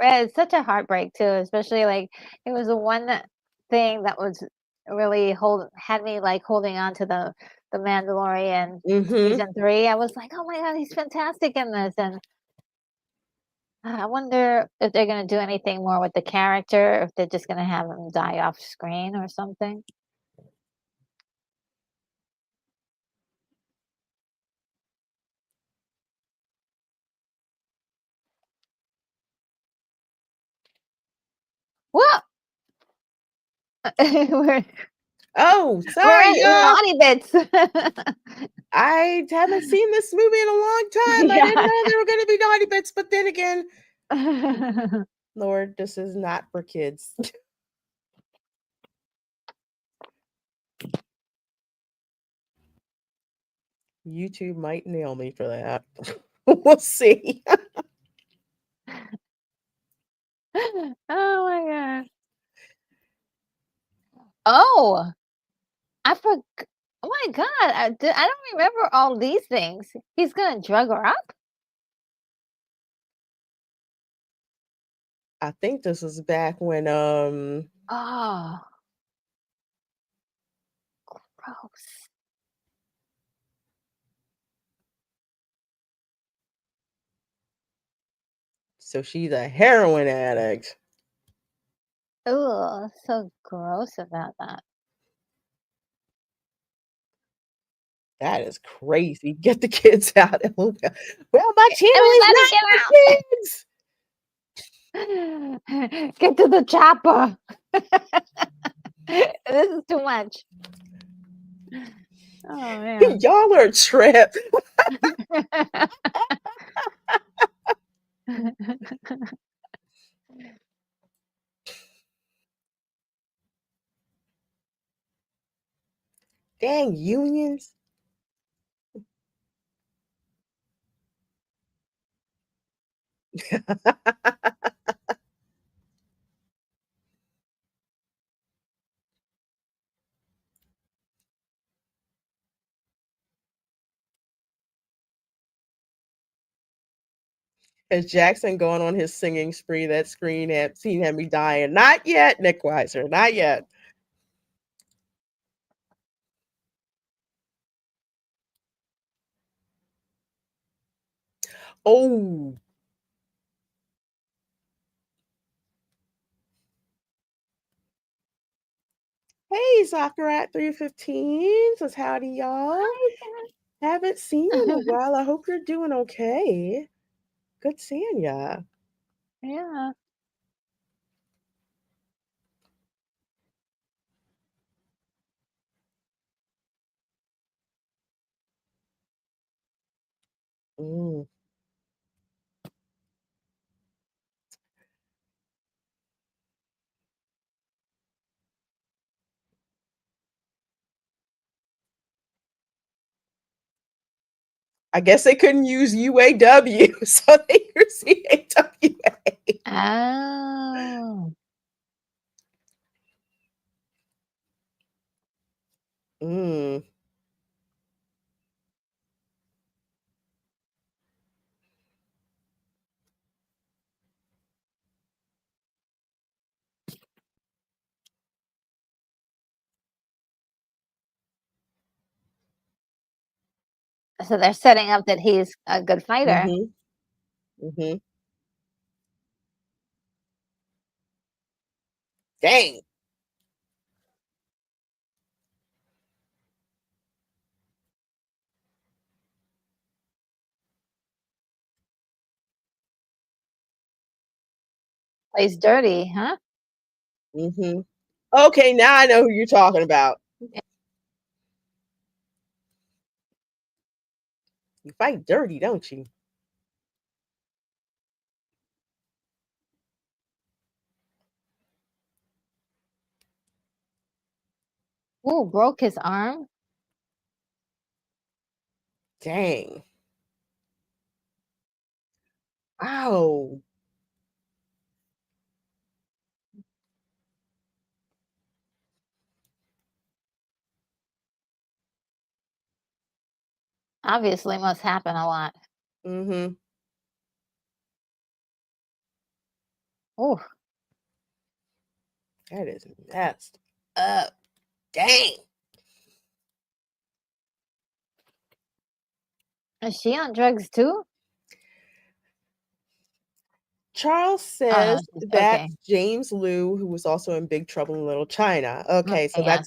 S2: Yeah, it's such a heartbreak too, especially like it was the thing that was really had me like holding on to the Mandalorian
S1: Mhm.
S2: season 3. I was like, oh my god, he's fantastic in this, and I wonder if they're gonna do anything more with the character, or if they're just gonna have him die off screen or something. Well, we're
S1: Oh,
S2: we're
S1: sorry,
S2: in naughty bits.
S1: I haven't seen this movie in a long time. I didn't
S2: Yeah.
S1: know there were gonna be naughty bits, but then again, Lord, this is not for kids. YouTube might nail me for that. We'll see.
S2: Oh my god. Oh, I forg Oh my God, I don't remember all these things. He's gonna drug her up?
S1: I think this was back when
S2: Oh, gross.
S1: so she's a heroin addict.
S2: Ugh, so gross about that.
S1: That is crazy. Get the kids out. Well, my channel is
S2: Everybody
S1: not
S2: get
S1: for
S2: out!
S1: kids.
S2: Get to the chopper. This is too much. Oh man.
S1: Y'all are a trip. Dang unions. Is Jackson going on his singing spree? That screen had me dying. Not yet, Nick Weiser. Not yet. Oh, hey, Zachary 315 says howdy, y'all. Haven't seen you in a while. I hope you're doing okay. Good seeing ya.
S2: Yeah.
S1: Mm. I guess they couldn't use UAW, so they use CAWA.
S2: Oh.
S1: Mm.
S2: So they're setting up that he's a good fighter.
S1: Mhm. Mhm. Dang.
S2: Plays dirty, huh?
S1: Mhm. Okay, now I know who you're talking about. You fight dirty, don't you?
S2: Ooh, broke his arm.
S1: Dang. Wow.
S2: Obviously must happen a lot.
S1: Mhm.
S2: Ooh.
S1: That is messed up. Dang.
S2: Is she on drugs too?
S1: Charles
S2: Oh no,
S1: says
S2: she's okay.
S1: that's James Liu, who was also in Big Trouble in Little China. Okay, so
S2: Okay, yeah.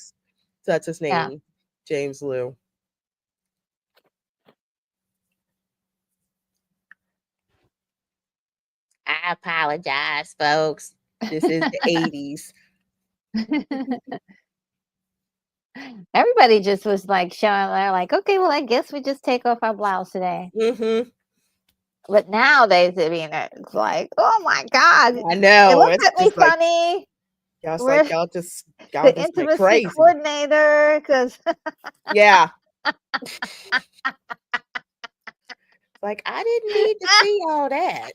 S1: that's his
S2: Yeah.
S1: name, James Liu. I apologize, folks. This is the 80s.
S2: Everybody just was like showing they're like, okay, well, I guess we just take off our blouse today.
S1: Mhm.
S2: But nowadays, I mean, it's like, oh my God,
S1: I
S2: they
S1: know.
S2: look
S1: It's
S2: at me
S1: just like
S2: funny.
S1: y'all's like
S2: We're
S1: y'all
S2: the
S1: just went
S2: intimacy
S1: crazy.
S2: coordinator because
S1: Yeah. Like I didn't need to see all that.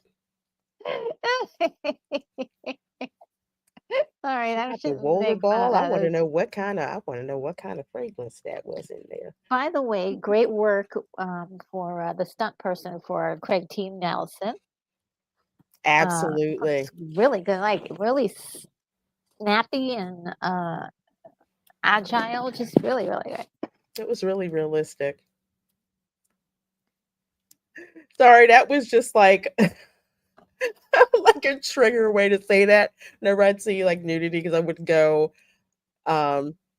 S2: Sorry,
S1: She
S2: I
S1: got the
S2: shouldn't make fun of
S1: rollerball.
S2: that. It's
S1: I want to know what kind of fragrance that was in there.
S2: by the way, great work, for, the stunt person for Craig T. Nelson. Looks
S1: Absolutely.
S2: really good, like, really snappy and, agile, just really, really good.
S1: It was really realistic. Sorry, that was just like like a trigger way to say that. Whenever I'd see like nudity, because I would go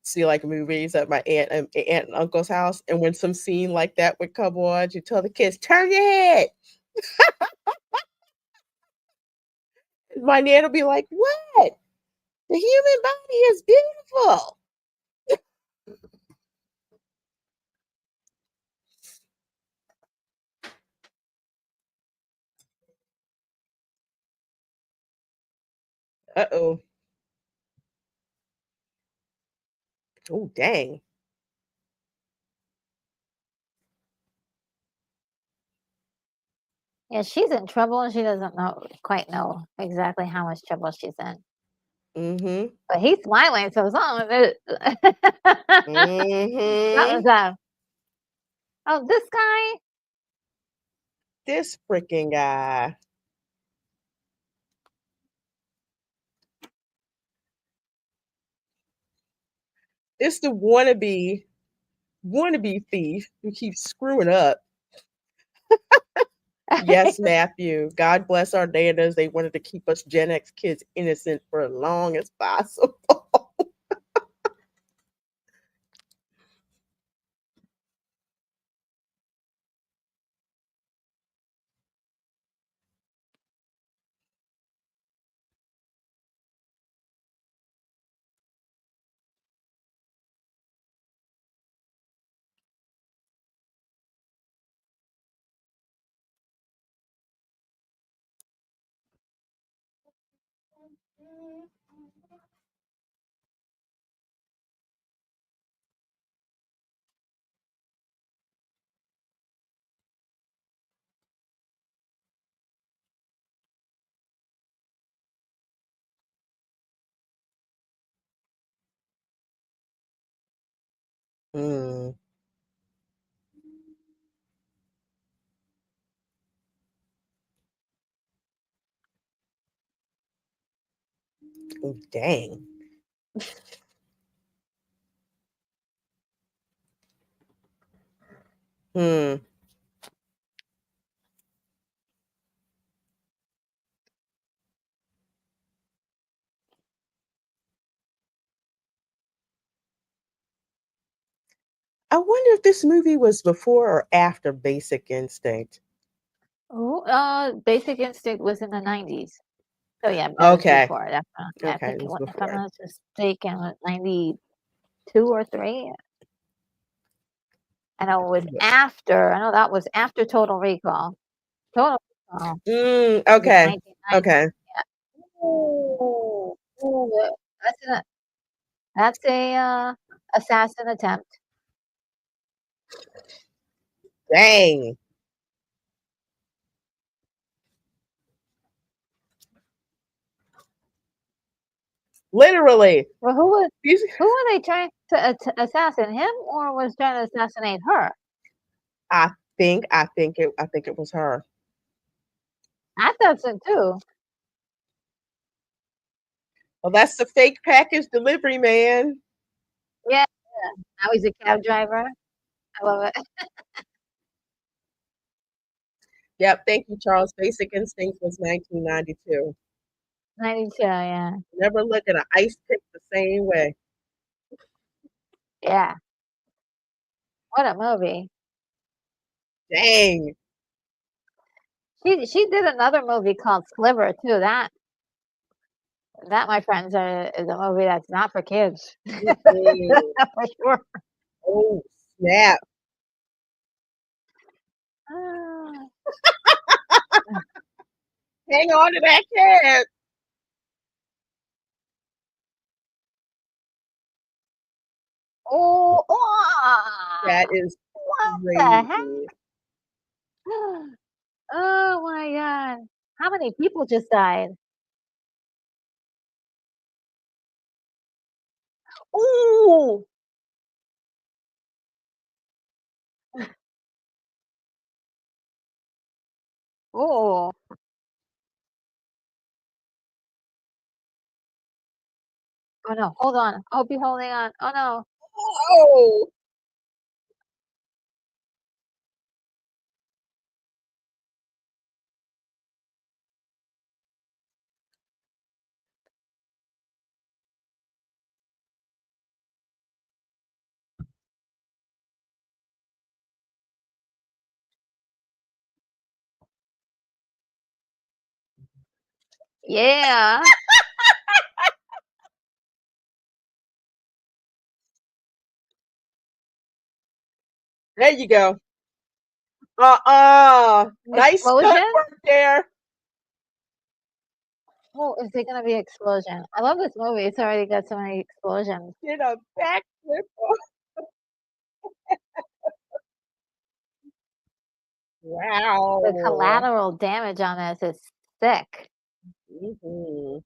S1: see like movies at my aunt and uncle's house, and when some scene like that would come on, you tell the kids, "Turn your head." My nan would be like, "What? The human body is beautiful." Uh-oh. Oh, dang.
S2: Yeah, she's in trouble, and she doesn't quite know exactly how much trouble she's in.
S1: Mm-hmm.
S2: But he's smiling, so something
S1: Mm-hmm.
S2: something's up. Oh, this guy?
S1: This freaking guy. It's the wannabe thief who keeps screwing up. Yes, Matthew. God bless our nanas. They wanted to keep us Gen X kids innocent for as long as possible. Mm. Oh, dang. Hmm. I wonder if this movie was before or after Basic Instinct.
S2: Oh, Basic Instinct was in the 90s. So, yeah, it was
S1: Okay.
S2: before, definitely. I
S1: Okay,
S2: think
S1: it
S2: it
S1: was
S2: wa if I'm
S1: before.
S2: not mistaken, it was 92 or 3. I know it was
S1: Yeah.
S2: after I know that was after Total Recall. Total Recall was
S1: Okay.
S2: 1990.
S1: Okay.
S2: Yeah. Ooh, ooh, that's a that's a, assassin attempt.
S1: Dang. Literally.
S2: Well,
S1: These
S2: who were they trying to assassinate him, or was trying to assassinate her?
S1: I think it was her.
S2: I thought so too.
S1: Well, that's the fake package delivery man.
S2: Yeah, yeah. Now he's a cab driver. I love it.
S1: Yep, thank you, Charles. Basic Instinct was 1992.
S2: 92, yeah.
S1: Never look at an ice pick the same way.
S2: Yeah. What a movie.
S1: Dang.
S2: She did another movie called Sliver too. That, my friends, is a movie that's not for kids.
S1: Mm-mm.
S2: For sure.
S1: Oh, snap.
S2: Ah.
S1: Hang on to that cat.
S2: Oh,
S1: That
S2: ah,
S1: is
S2: what the heck?
S1: crazy.
S2: Oh my God. How many people just died? Ooh. Ooh. Oh, no, hold on. I'll be holding on. Oh, no.
S1: Oh,
S2: Yeah.
S1: there you go. Nice stunt
S2: Explosion?
S1: work there.
S2: Oh, is there gonna be explosion? I love this movie. It's already got so many explosions.
S1: Did a backflip.
S2: The
S1: Wow.
S2: collateral damage on this is sick.
S1: Mhm.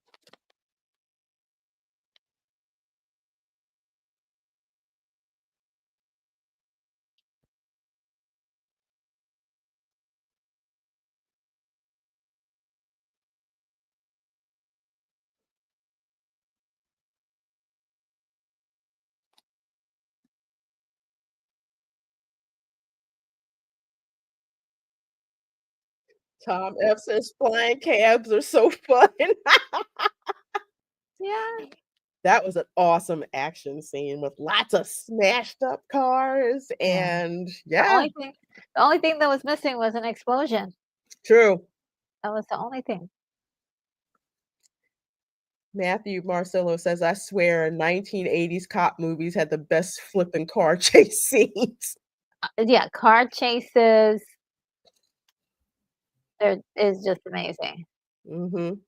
S1: Tom F says flying cabs are so fun.
S2: Yeah.
S1: That was an awesome action scene with lots of smashed up cars
S2: Yeah.
S1: and
S2: The
S1: yeah,
S2: only thing the only thing that was missing was an explosion.
S1: true.
S2: That was the only thing.
S1: Matthew Marcello says, I swear 1980s cop movies had the best flipping car chase scenes.
S2: Yeah, car chases, there is just amazing.
S1: Mhm.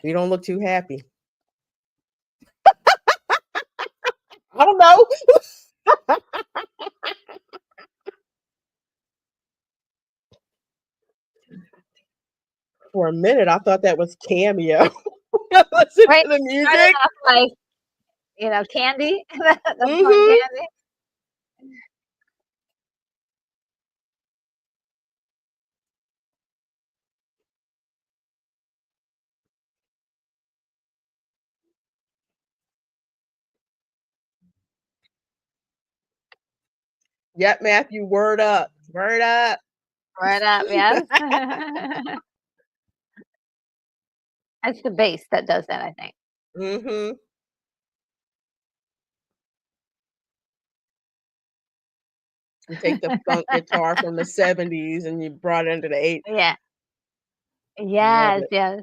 S1: You don't look too happy. I don't know. For a minute, I thought that was Cameo. Listen
S2: Right?
S1: to the
S2: Started
S1: music.
S2: off like, candy, the punk
S1: Mhm.
S2: candy.
S1: Yep, Matthew, word up. Word up.
S2: Right up, yes. It's the bass that does that, I think.
S1: Mhm. You take the funk guitar from the 70s and you brought it into the 8.
S2: Yeah.
S1: Love
S2: Yes,
S1: it.
S2: yes.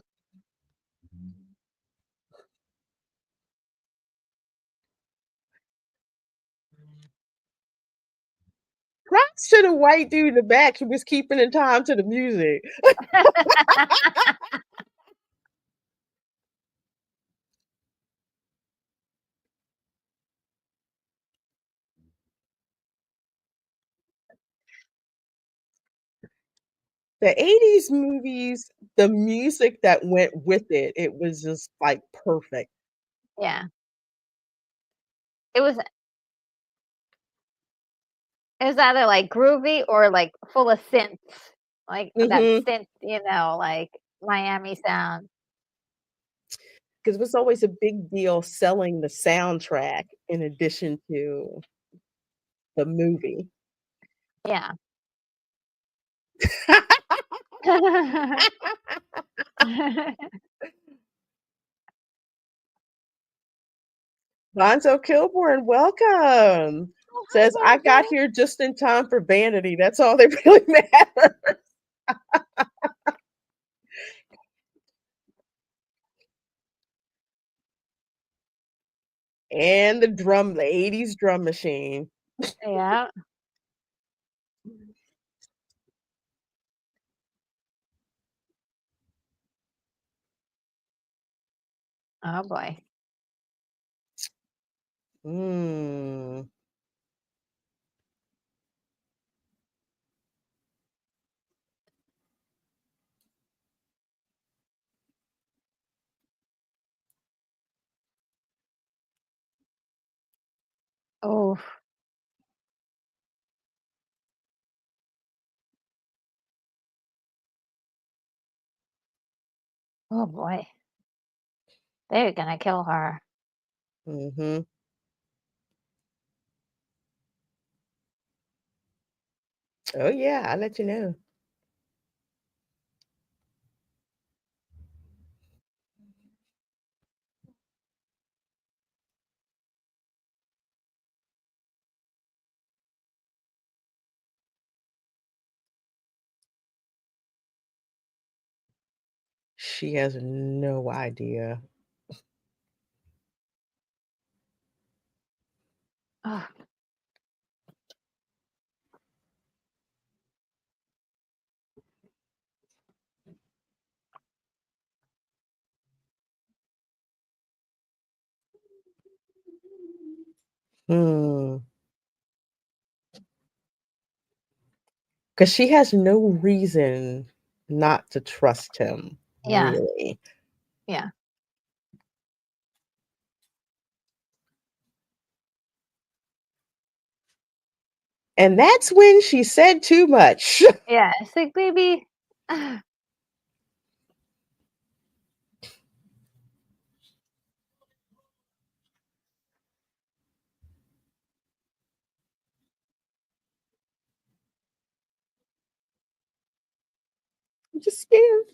S1: Props to the white dude in the back who was keeping in time to the music. The 80s movies, the music that went with it, it was just, like, perfect.
S2: Yeah. It was either, like, groovy or, like, full of synths, like, that
S1: Mhm.
S2: synth, like, Miami sound.
S1: 'Cause it was always a big deal selling the soundtrack in addition to the movie.
S2: Yeah.
S1: Lonzo Kilborn, welcome.
S2: Oh, hi,
S1: Says, "I got
S2: Bonzo.
S1: here just in time for Vanity. That's all that really matters." And the 80s drum machine.
S2: Yeah. Oh, boy.
S1: Mm.
S2: Oh. Oh boy. They're gonna kill her.
S1: Mm-hmm. Oh yeah, I'll let you know. She has no idea.
S2: Oh.
S1: Hmm. Because she has no reason not to trust him,
S2: Yeah.
S1: really.
S2: Yeah.
S1: And that's when she said too much.
S2: Yeah. It's like, baby.
S1: I'm just scared.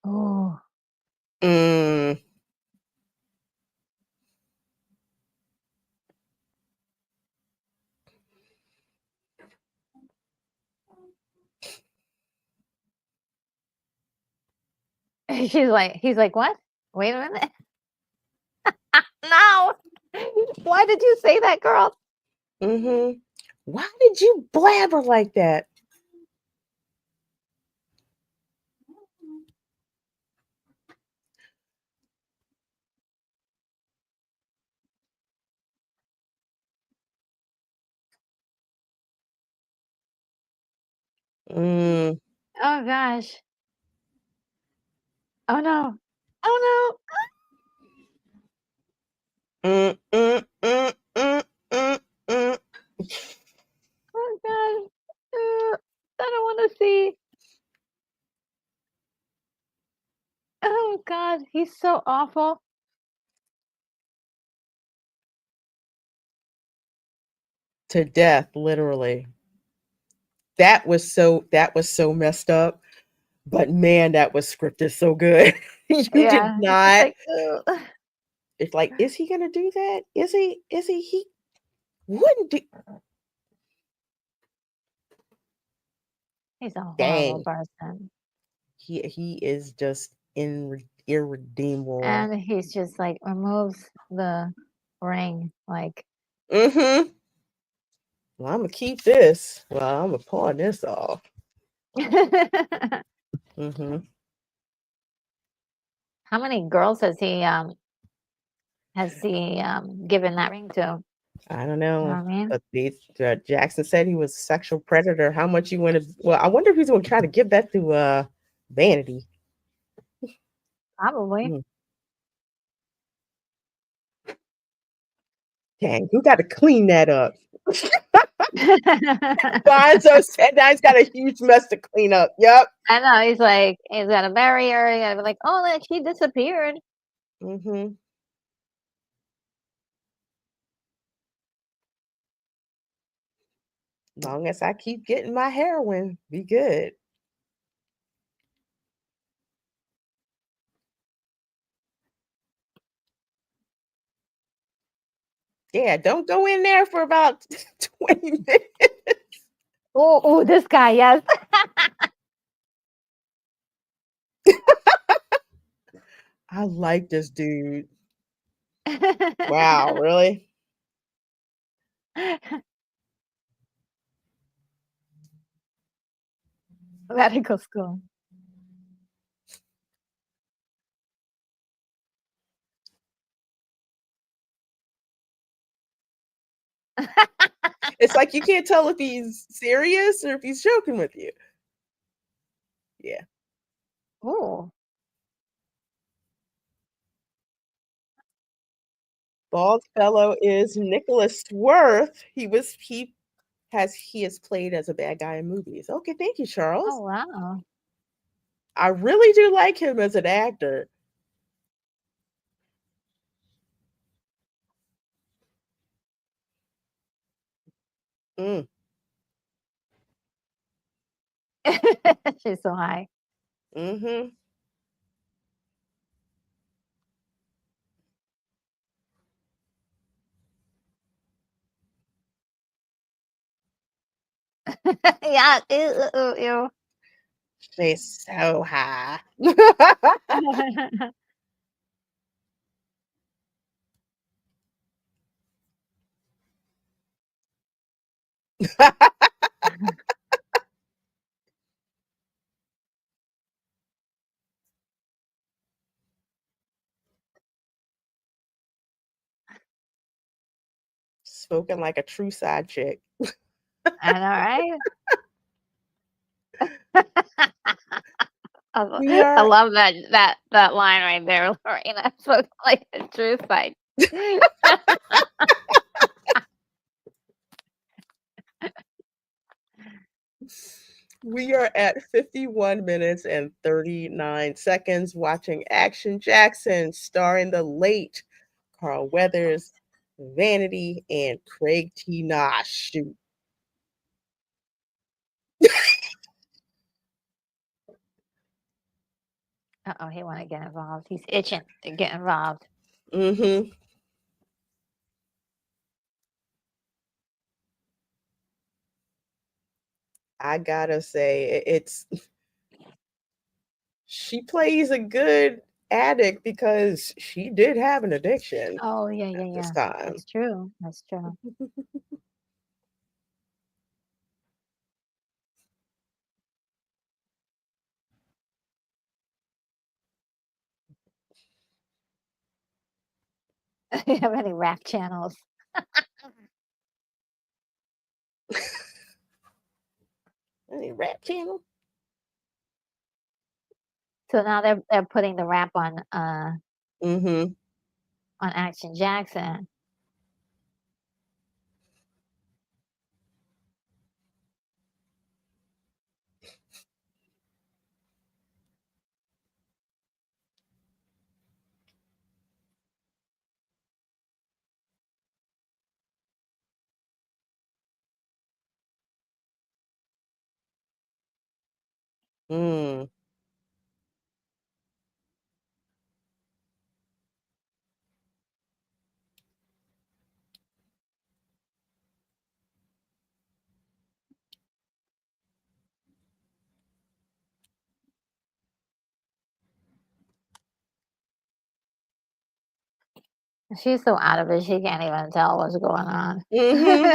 S2: Oh.
S1: Mm.
S2: He's like, what? Wait a minute. No. Why did you say that, girl?
S1: Mm-hmm. Why did you blabber like that? Mm.
S2: Oh gosh. Oh no. Oh
S1: Mm, mm, mm, mm, mm, mm.
S2: no. Oh gosh. I don't want to see. Oh God, he's so awful.
S1: To death, literally. That was so messed up. But man, that was scripted so good. You did
S2: Yeah, it's
S1: not.
S2: like, ugh.
S1: It's like, is he gonna do that? Is he? Is he? He wouldn't do.
S2: He's a horrible
S1: Dang,
S2: person,
S1: he is just irredeemable.
S2: and he's just like removes the ring, like.
S1: Mm-hmm. Well, I'm gonna keep this. Well, I'm gonna pawn this off. Mm-hmm.
S2: How many girls has he given that ring to?
S1: I don't
S2: You know
S1: know.
S2: what I mean?
S1: But Jackson said he was a sexual predator. How much you want to? Well, I wonder if he's gonna try to give that to Vanity.
S2: Probably.
S1: Hmm. Dang, who got to clean that up? Bonzo said now he's got a huge mess to clean up. Yep.
S2: I know. He's like, he's got a barrier. He gotta be like, oh, look, she disappeared.
S1: Mm-hmm. Long as I keep getting my heroin, be good. Yeah, don't go in there for about 20 minutes.
S2: Oh, this guy, yes.
S1: I like this dude. Wow, really?
S2: Medical school.
S1: It's like you can't tell if he's serious or if he's joking with you. Yeah.
S2: Ooh.
S1: Bald fellow is Nicholas Swarth. He has played as a bad guy in movies. Okay, thank you,
S2: Oh
S1: Charles.
S2: wow.
S1: I really do like him as an actor. Mm,
S2: She's so high.
S1: mm-hmm.
S2: Yeah. Ew, ew, ew,
S1: She's so high.
S2: ew.
S1: Spoken like a true side chick.
S2: I know, right?
S1: We
S2: I
S1: are
S2: love that line right there, Lorena. Spoke like a true fight.
S1: we are at 51 minutes and 39 seconds watching Action Jackson starring the late Carl Weathers, Vanity, and Craig T. Nosh. Shoot.
S2: Uh-oh, he wanna get involved. He's itching to get involved.
S1: Mm-hmm. I gotta say, it's she plays a good addict because she did have an addiction
S2: Oh, yeah, yeah,
S1: at this
S2: yeah.
S1: time.
S2: That's true. That's true. You have any rap channels?
S1: Any rap channel?
S2: So now they're putting the rap
S1: Mm-hmm.
S2: on Action Jackson.
S1: Mm.
S2: She's so out of it, she can't even tell what's going on.
S1: Mm-hmm.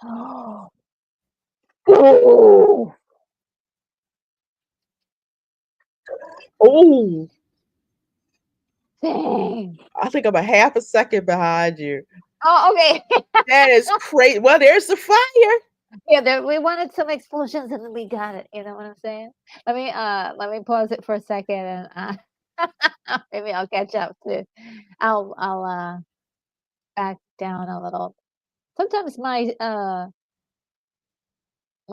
S2: Oh. Oh,
S1: Oh,
S2: dang.
S1: I think I'm a half a second behind you.
S2: Oh, okay.
S1: That is crazy. Well, there's the fire.
S2: Yeah, we wanted some explosions and then we got it. You know what I'm saying? Let me pause it for a second and maybe I'll catch up too. I'll back down a little. Sometimes my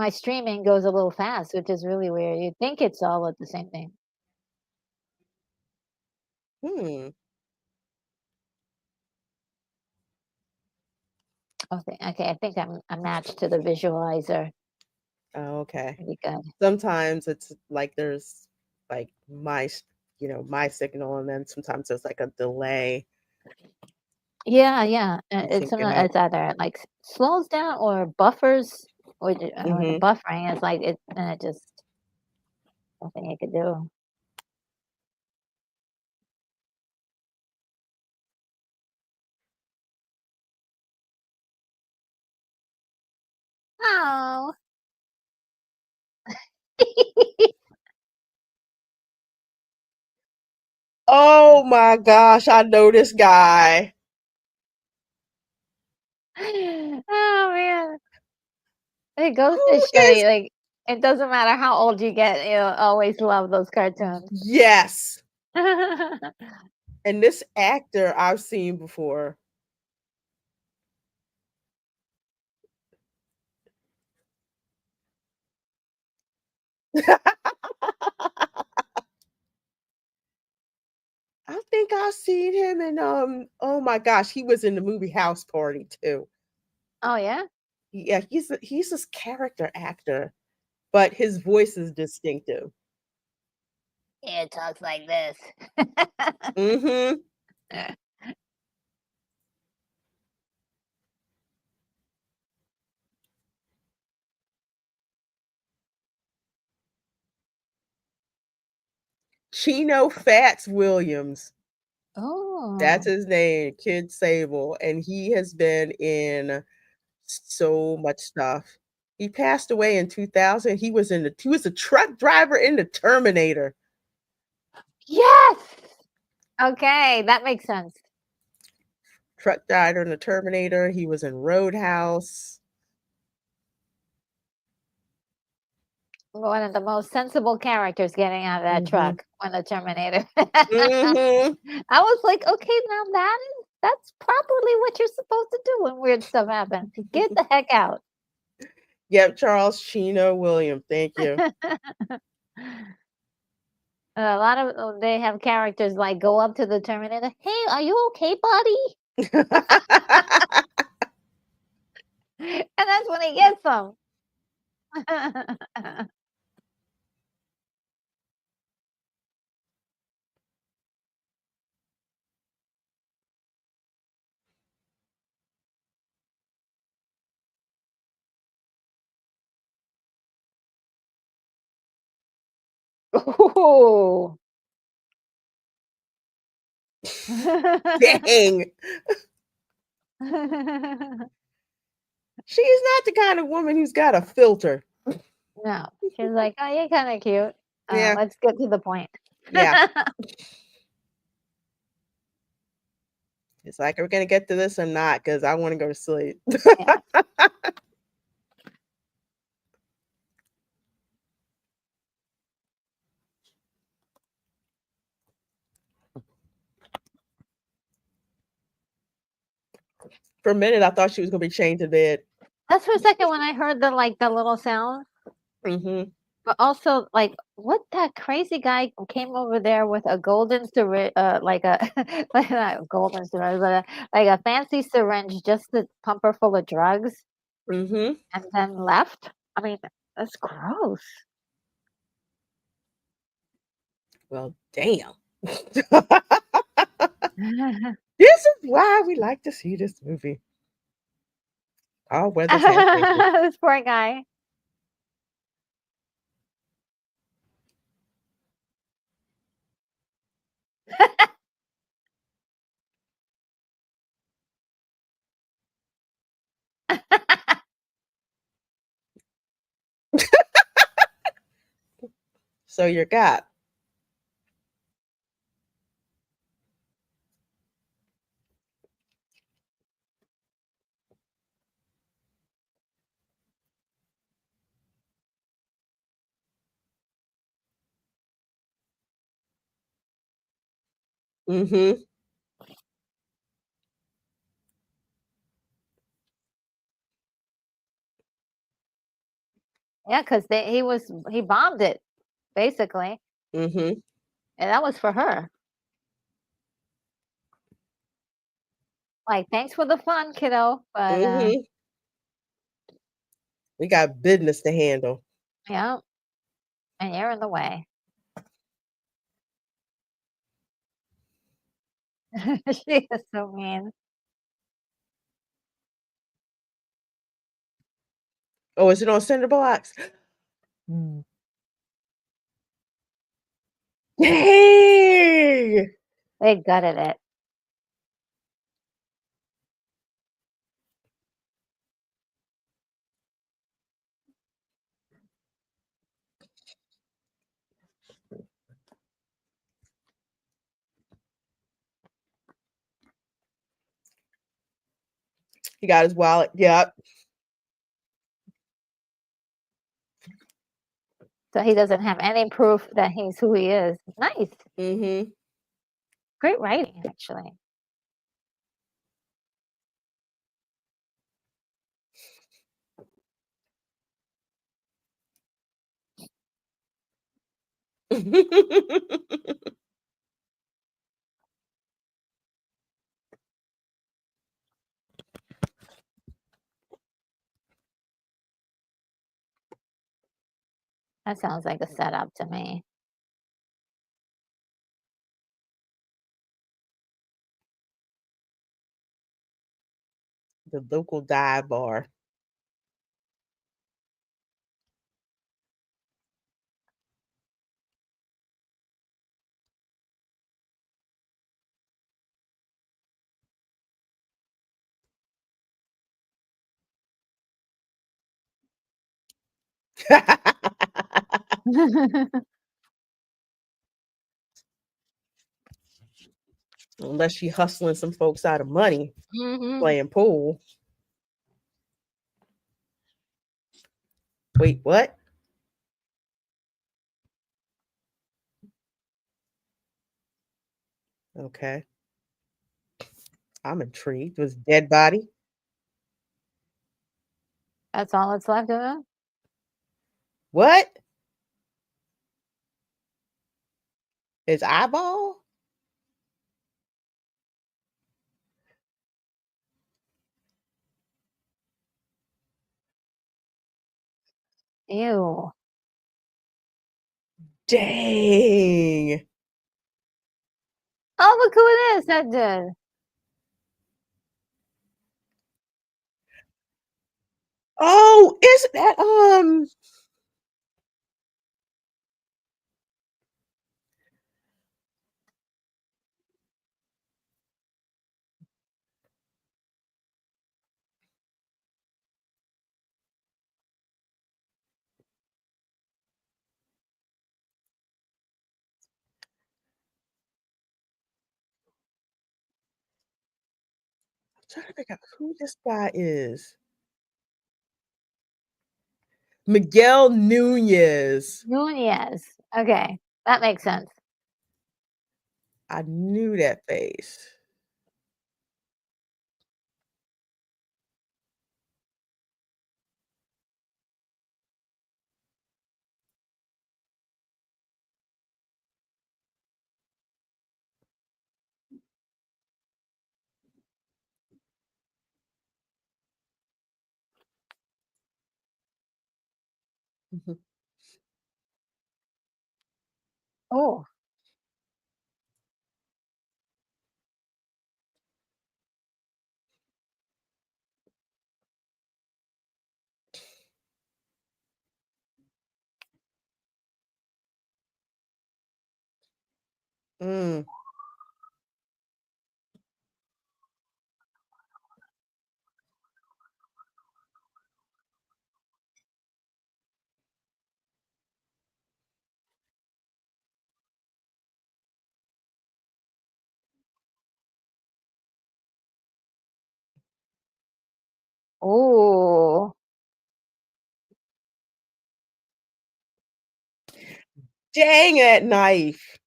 S2: streaming goes a little fast, which is really weird. You'd think it's all at the same thing.
S1: Hmm.
S2: Okay, I think I'm matched to the visualizer.
S1: Oh, okay.
S2: Pretty good.
S1: Sometimes it's like there's like my signal, and then sometimes there's like a delay.
S2: Yeah, yeah.
S1: You
S2: It's
S1: sync it up.
S2: it's either like slows down or buffers, or the
S1: Mm-hmm.
S2: buffering is like it, and it just nothing you could do. Oh,
S1: Oh my gosh, I know this guy.
S2: Oh man. It goes to
S1: Who
S2: show
S1: is
S2: you, like, it doesn't matter how old you get, you'll always love those cartoons.
S1: Yes. And this actor I've seen before. I think I've seen him in oh my gosh, he was in the movie House Party too.
S2: Oh, yeah?
S1: Yeah, he's this character actor, but his voice is distinctive.
S2: Yeah, it talks like this.
S1: Mhm. Chino Fats Williams. That's
S2: Oh,
S1: his name, Kid Sable, and he has been in so much stuff. He passed away in 2000. He was a truck driver in the Terminator.
S2: yes! Okay, that makes sense.
S1: Truck driver in the Terminator. He was in Roadhouse.
S2: One of the most sensible characters getting out of that
S1: Mhm.
S2: truck when the Terminator.
S1: Mhm.
S2: I was like, "Okay, now that's probably what you're supposed to do when weird stuff happens. Get the heck out."
S1: Yep, Charles Chino Williams. Thank you.
S2: A lot of they have characters, like, go up to the Terminator, "Hey, are you okay, buddy?" And that's when he gets them. Ooh.
S1: Dang. She's not the kind of woman who's got a filter.
S2: No, she's like, "Oh, you're kinda cute.
S1: Yeah,
S2: Let's get to the point."
S1: yeah. It's like, "Are we gonna get to this or not? Because I wanna go to sleep."
S2: Yeah.
S1: For a minute, I thought she was gonna be chained to bed.
S2: That's for a second when I heard the little sound,
S1: Mhm.
S2: but also, like, what that crazy guy came over there with a golden syringe, like a like not a golden syringe, but like a fancy syringe just to pump her full of drugs
S1: Mhm.
S2: and then left? I mean, that's gross.
S1: Well, damn. This is why we like to see this movie. All weathers half naked.
S2: This poor guy.
S1: So you're got. Mhm.
S2: Yeah, 'cause he bombed it, basically,
S1: Mhm.
S2: and that was for her. Like, "Thanks for the fun, kiddo, but,
S1: Mhm. We got business to handle.
S2: yeah, and you're in the way." She is so mean.
S1: Oh, is it on cinder blocks? Mm. Dang!
S2: They gutted it.
S1: He got his wallet. Yep.
S2: So he doesn't have any proof that he's who he is. Nice.
S1: Mm-hmm.
S2: Great writing, actually. That sounds like a setup to me.
S1: The local dive bar. Unless she hustling some folks out of money
S2: Mhm.
S1: playing pool. Wait, what? Okay. I'm intrigued. Was dead body?
S2: That's all that's left of him?
S1: What? His eyeball?
S2: Ew.
S1: Dang.
S2: Oh, look who it is that did.
S1: Oh, is that I'm trying to figure out who this guy is. Miguel Nunez.
S2: Nunez. Okay, that makes sense.
S1: I knew that face. Mhm.
S2: Oh.
S1: Mm.
S2: Oh.
S1: Dang that knife.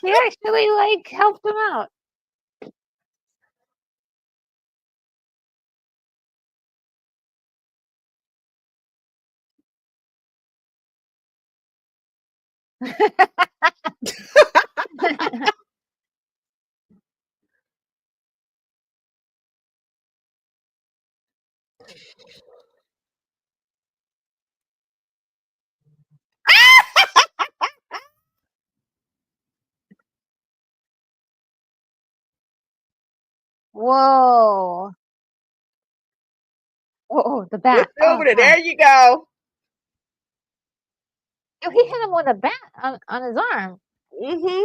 S2: He actually, like, helped him out. Whoa. Oh, the back.
S1: Lift
S2: Oh,
S1: over there.
S2: God.
S1: There you go.
S2: Oh, he hit him with a bat on his arm.
S1: Mm-hmm.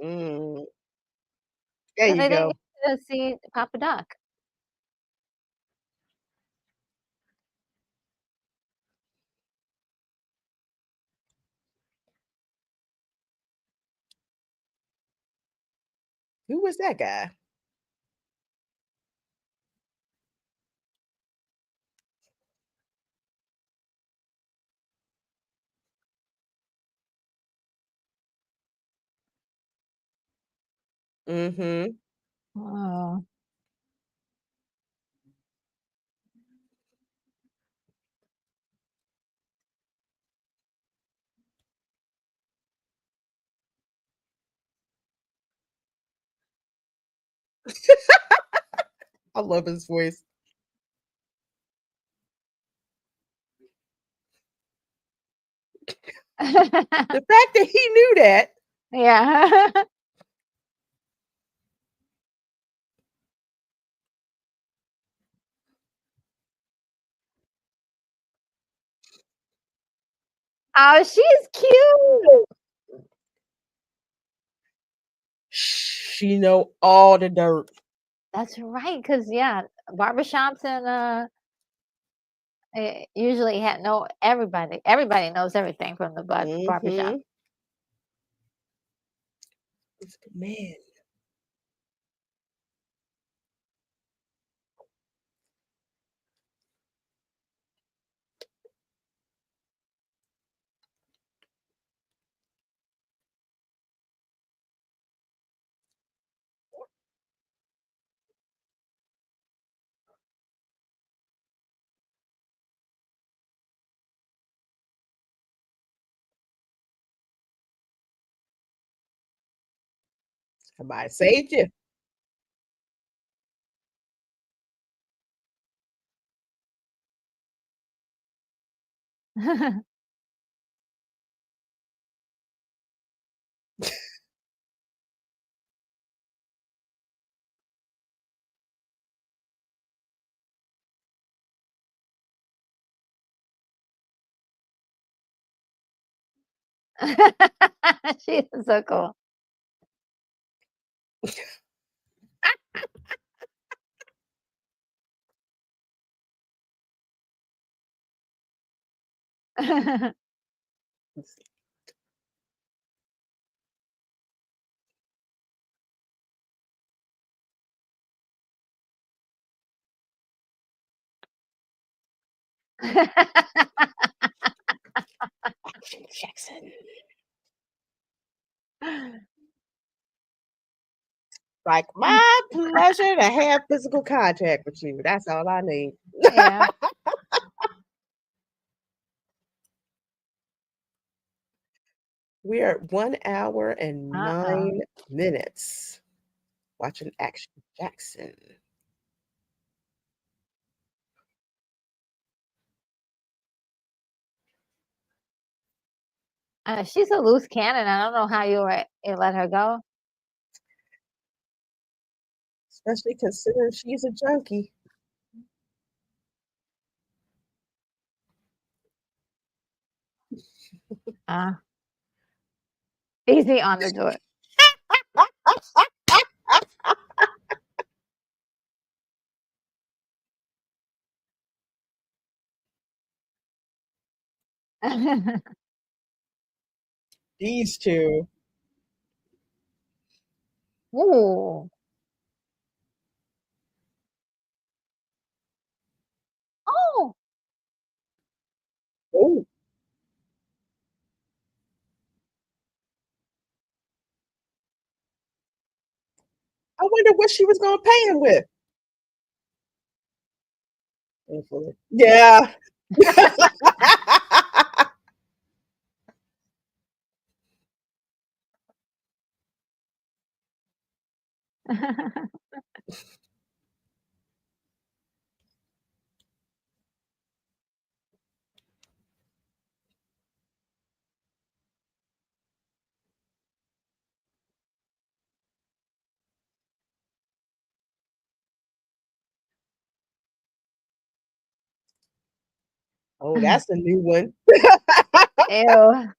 S1: Mm. There
S2: So
S1: you
S2: they didn't
S1: go.
S2: get to see Papa Doc.
S1: Who was that guy? Mm-hmm.
S2: Oh.
S1: I love his voice. The fact that he knew that.
S2: Yeah. Oh, she's cute.
S1: She know all the dirt.
S2: That's right, cause yeah, barbershops and usually know everybody knows everything from the barbershop.
S1: Mm-hmm. Man. Somebody saved you.
S2: She is so cool.
S1: Action Jackson. Like my pleasure to have physical contact with you. That's all I need.
S2: Yeah.
S1: We are at 1 hour and
S2: Uh-oh.
S1: 9 minutes watching Action Jackson.
S2: She's a loose cannon. I don't know how you let her go.
S1: Especially considering she's a junkie.
S2: Uh, Easy on the door.
S1: These two.
S2: Ooh. Oh.
S1: Oh, I wonder what she was going to pay him with. Thankfully. Yeah. Oh, that's a new one.
S2: Ew.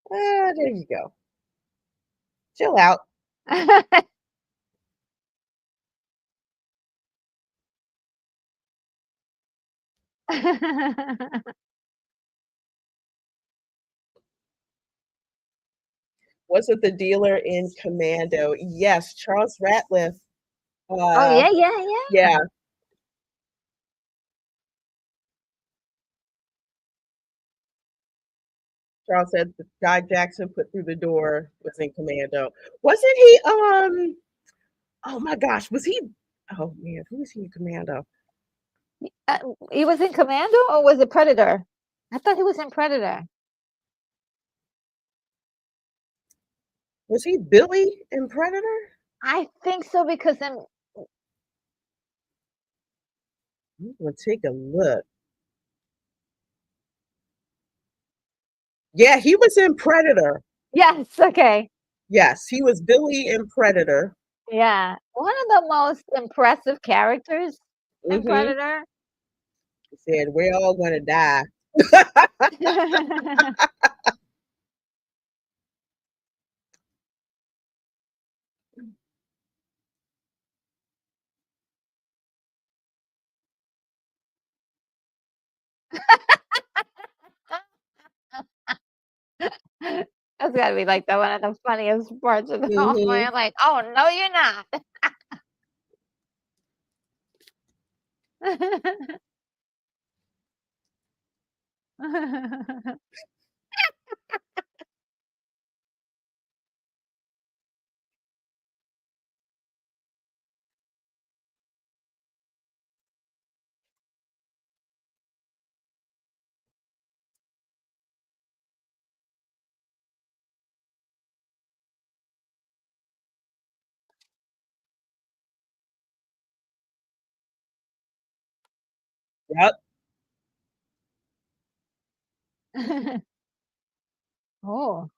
S1: There you go. Chill out. Was it the dealer in Commando? Yes, Charles Ratliff.
S2: Oh
S1: Uh,
S2: yeah, yeah,
S1: yeah,
S2: yeah.
S1: Charles said the guy Jackson put through the door was in Commando. Wasn't he? Oh my gosh, was he? Oh man, who was he in Commando?
S2: Uh, he was in Commando or was it Predator? I thought he was in Predator.
S1: Was he Billy in Predator?
S2: I think so because then
S1: I'm gonna take a look. Yeah, he was in Predator.
S2: yes, okay.
S1: Yes, he was Billy in Predator.
S2: Yeah. One of the most impressive characters in
S1: Mm-hmm.
S2: Predator.
S1: He said, "We're all gonna die."
S2: That's gotta be like the one of the funniest parts of the whole movie.
S1: Mm-hmm.
S2: I'm like, oh no, you're not.
S1: Yep.
S2: oh.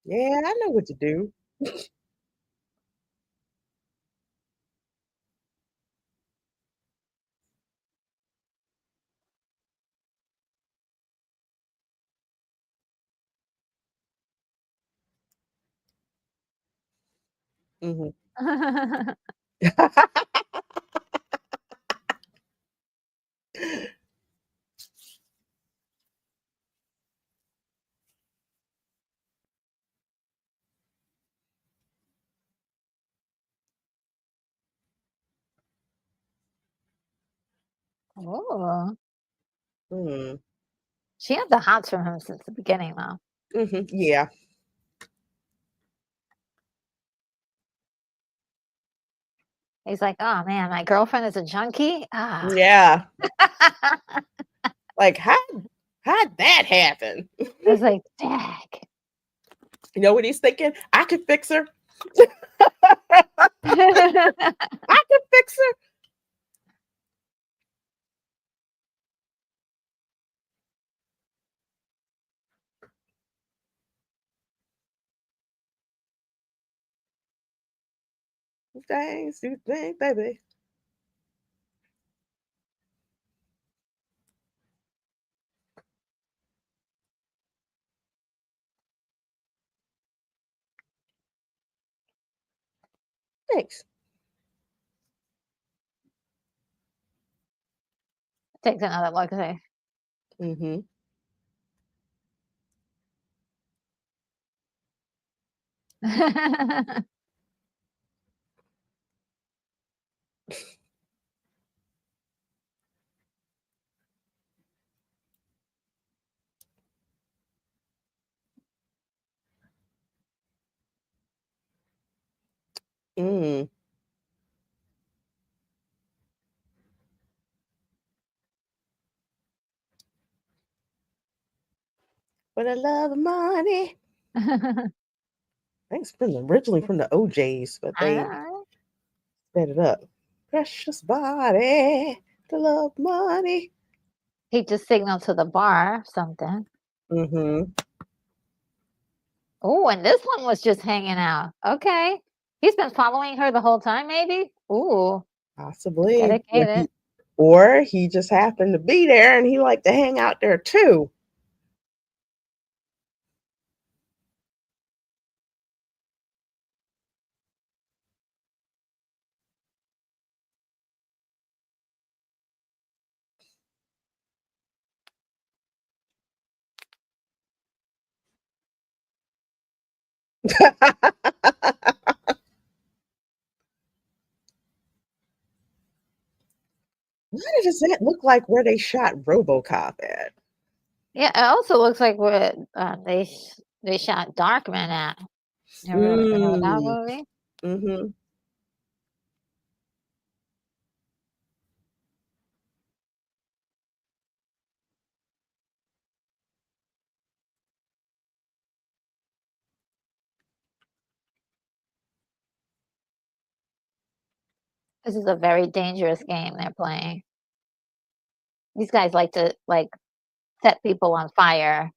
S1: Yeah, I know what to do. Mm-hmm.
S2: oh.
S1: Mm-hmm.
S2: She had the hots from him since the beginning, though.
S1: Mm-hmm. Yeah.
S2: He's like, oh man, my girlfriend is a junkie. Ah.
S1: Yeah. Like how'd that happen?
S2: I was like, dag.
S1: You know what he's thinking? I could fix her. I could fix her. Thanks, do thing, baby. Thanks.
S2: Takes another look. Say.
S1: Mm-hmm. Mm. For the love of money. I think it's been originally from the OJs, but they
S2: Ah,
S1: sped it up. Precious body, the love money.
S2: he just signaled to the bar something.
S1: Mm-hmm.
S2: Oh, and this one was just hanging out. Okay. He's been following her the whole time, maybe? Ooh,
S1: Possibly.
S2: dedicated.
S1: Or he just happened to be there and he liked to hang out there too. Why does that look like where they shot RoboCop at?
S2: Yeah, it also looks like where they shot Darkman at. You ever know that
S1: Mm.
S2: movie?
S1: Mm-hmm.
S2: This is a very dangerous game they're playing. These guys like to set people on fire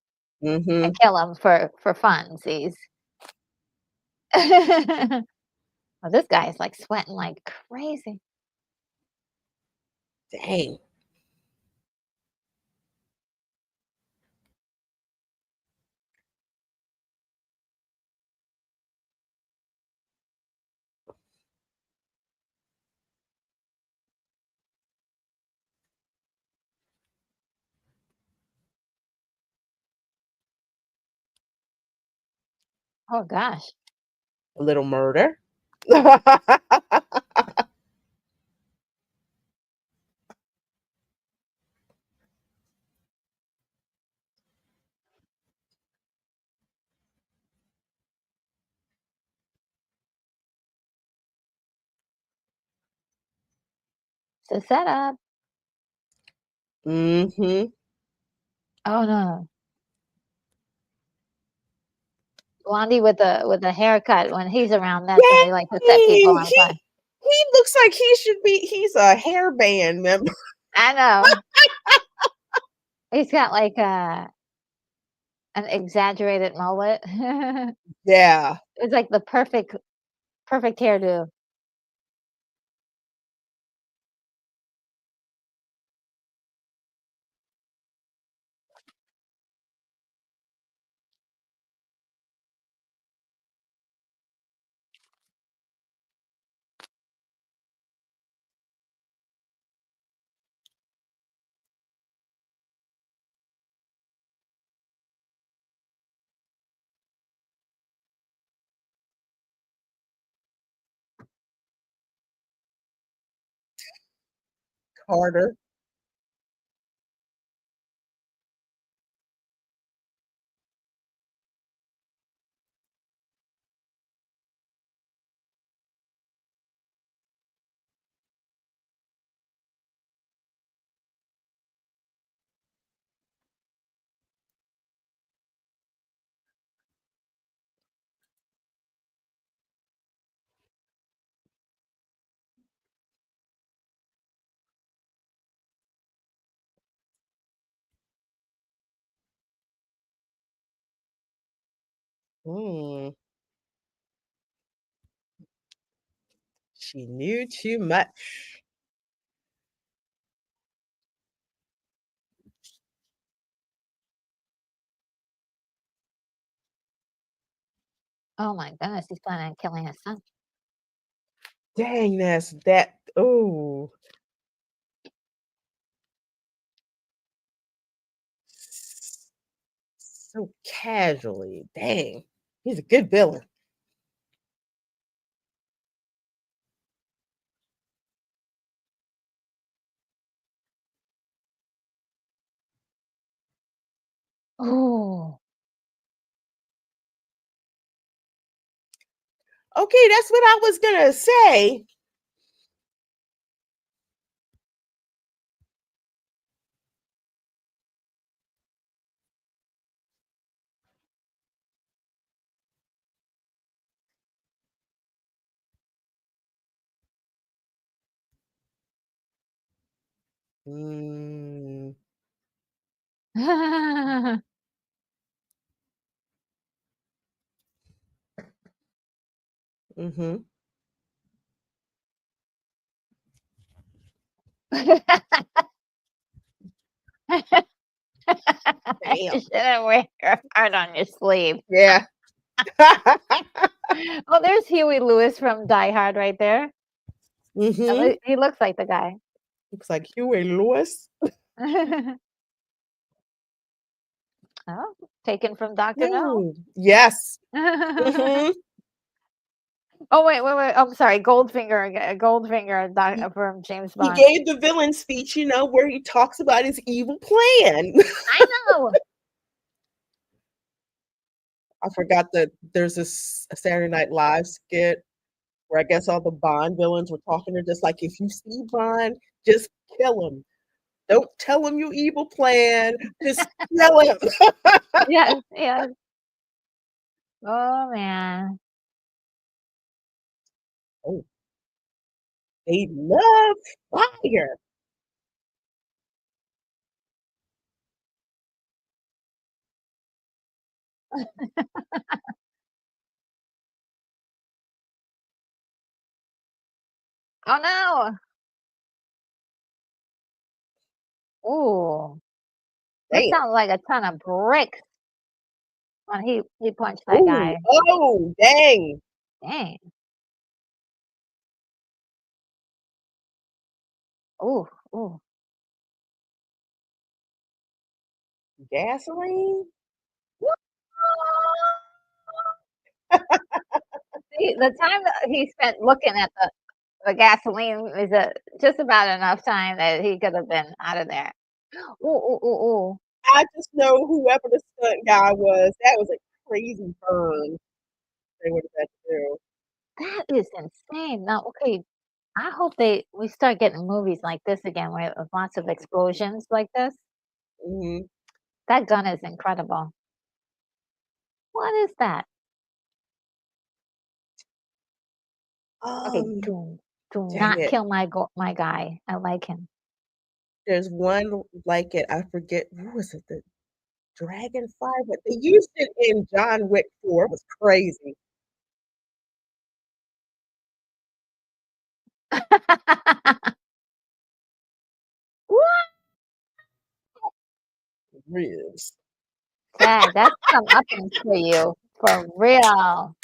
S2: and
S1: Mm-hmm.
S2: kill them for funsies. Well, this guy is like sweating like crazy.
S1: Dang.
S2: Oh gosh.
S1: A little murder.
S2: It's a setup.
S1: Mm-hmm.
S2: Oh no. Blondie with the haircut, when he's around, that's when they like to set people
S1: Dang.
S2: on fire.
S1: He looks like he's a hair band member.
S2: I know. He's got like an exaggerated mullet.
S1: Yeah.
S2: It's like the perfect hairdo.
S1: Carter. Hmm. She knew too much.
S2: Oh my goodness, he's planning on killing his son.
S1: Dang, that's that. Oh, so casually. Dang, he's a good villain.
S2: Oh,
S1: Okay, that's what I was gonna say. Mm, mm-hmm.
S2: You
S1: Damn.
S2: shouldn't wear your heart on your sleeve.
S1: Yeah.
S2: Oh, there's Huey Lewis from Die Hard right there.
S1: Mm-hmm.
S2: He looks like the guy.
S1: Looks like Huey Lewis.
S2: Oh, taken from Dr. No.
S1: No. Yes. Mm-hmm.
S2: Oh, wait. I'm sorry. Goldfinger from James
S1: He
S2: Bond.
S1: gave the villain speech, where he talks about his evil plan.
S2: I know.
S1: I forgot that there's this Saturday Night Live skit where I guess all the Bond villains were talking to just like, if you see Bond, just kill him. Don't tell him your evil plan. Just kill him.
S2: Yes, yes. Oh, man.
S1: Oh, they love fire.
S2: Oh, no. Ooh, that
S1: Damn.
S2: sounds like a ton of bricks when he punched that
S1: Ooh.
S2: guy.
S1: Oh, dang.
S2: Dang. Ooh, ooh.
S1: Gasoline?
S2: See, the time that he spent looking at the gasoline is just about enough time that he could have been out of there. Ooh, ooh, ooh, ooh.
S1: I just know whoever the stunt guy was, that was a crazy burn they would have had to do.
S2: That is insane. Now, okay, I hope we start getting movies like this again, where with lots of explosions like this.
S1: Hmm.
S2: That gun is incredible. What is that? Okay,
S1: Um,
S2: do
S1: Dang
S2: not
S1: it.
S2: kill my guy. I like him.
S1: There's one like it. I forget. What was it? The Dragonfly? But they used it in John Wick 4. It was crazy.
S2: What?
S1: Ribs.
S2: Dad, that's come up for you for real.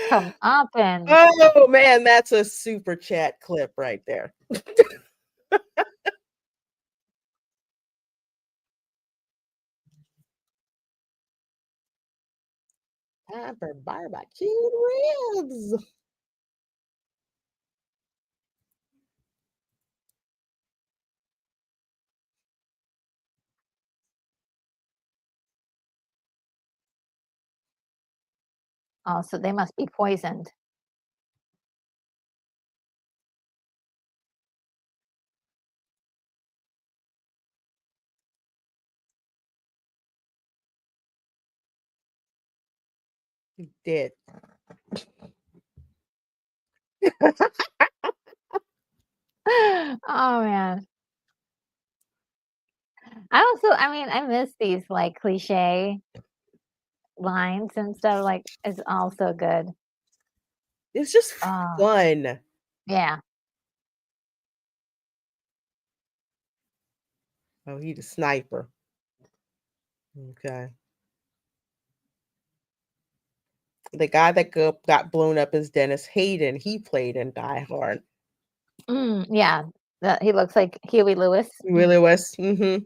S2: Come up and
S1: Oh man, that's a super chat clip right there. Time for barbecued ribs.
S2: oh, so they must be poisoned.
S1: He did.
S2: Oh man. I mean, I miss these like cliche lines and stuff. Like it's all so good.
S1: It's just
S2: Oh
S1: fun.
S2: yeah.
S1: Oh, he the sniper. Okay. The guy that got blown up is Dennis Hayden. He played in Die Hard.
S2: Yeah. He looks like Huey Lewis.
S1: He really was. Mm-hmm.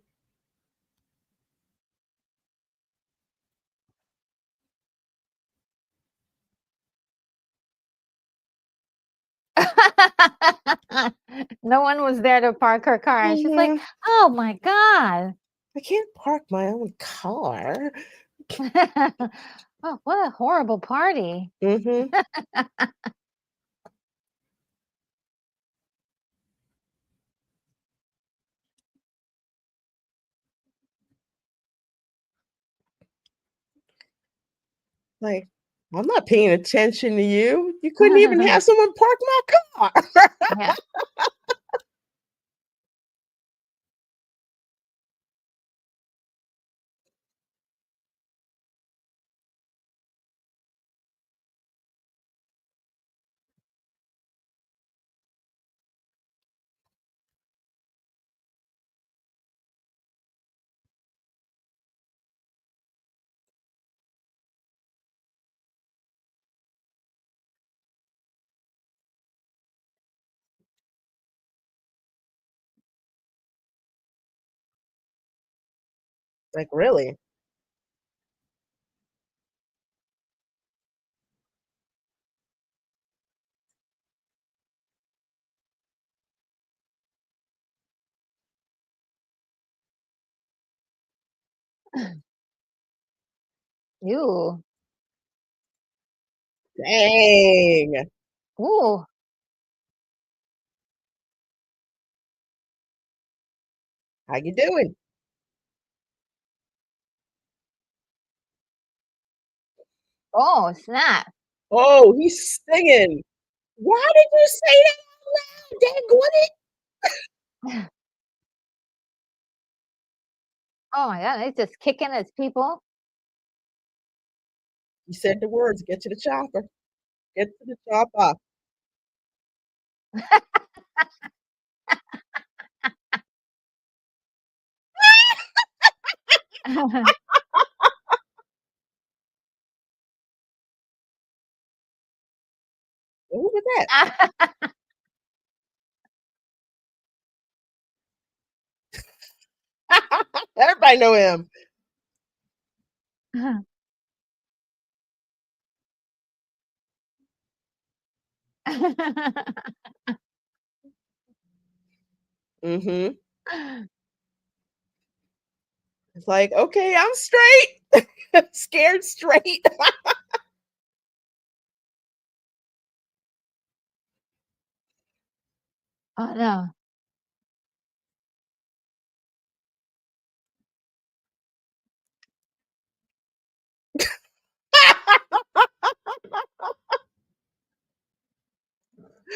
S2: No one was there to park her car, and she's like,
S1: Mhm.
S2: "Oh my god."
S1: I can't park my own car.
S2: Oh, what a horrible party.
S1: Mm-hmm. Like, I'm not paying attention to you. You couldn't even have someone park my car.
S2: Yeah.
S1: Like, really?
S2: You.
S1: Dang.
S2: Ooh.
S1: How you doing?
S2: Oh, snap.
S1: Oh, he's singing. Why did you say that out loud? Dang
S2: Oh my God, he's just kicking his people.
S1: You said the words, get to the chopper. Get to the chopper. Who was that? Everybody know him. Mm-hmm. It's like, okay, I'm straight. Scared straight.
S2: Oh no.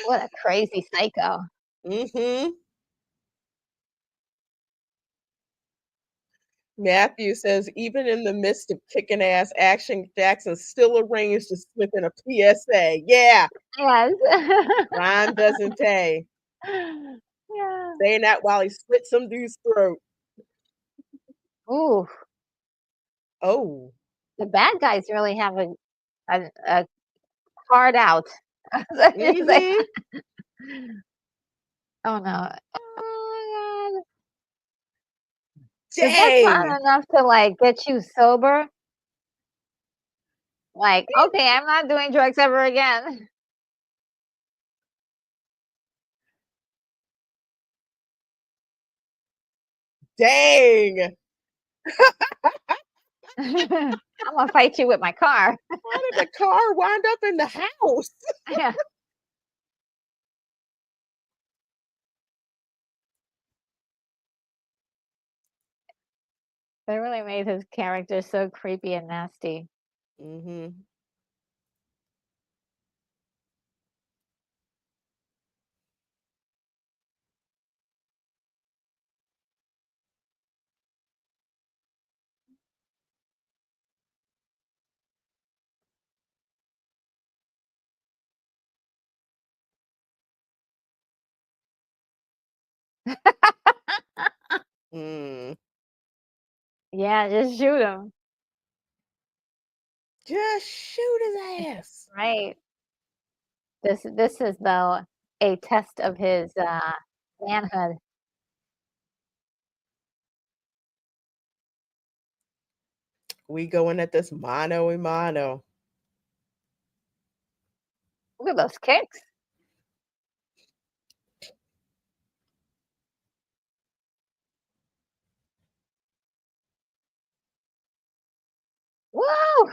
S2: What a crazy psycho.
S1: Mm-hmm. Matthew says, even in the midst of kicking ass action, Jackson still arranged to slip in a PSA. Yeah,
S2: Yes.
S1: crime doesn't pay.
S2: Yeah.
S1: Saying that while he slit some dude's throat.
S2: Ooh,
S1: Oh.
S2: the bad guys really have a hard out. It's like,
S1: Mm-hmm.
S2: oh no. Oh my God. Is that
S1: Dang.
S2: not enough to like get you sober? Like, okay, I'm not doing drugs ever again.
S1: Dang.
S2: I'm gonna fight you with my car.
S1: How did the car wind up in the house?
S2: Yeah. They really made his character so creepy and nasty.
S1: Mm-hmm. Mm.
S2: Yeah, just shoot him.
S1: Just shoot his ass.
S2: Right. This is though a test of his manhood.
S1: We going at this mano a mano.
S2: Look at those kicks. Whoa!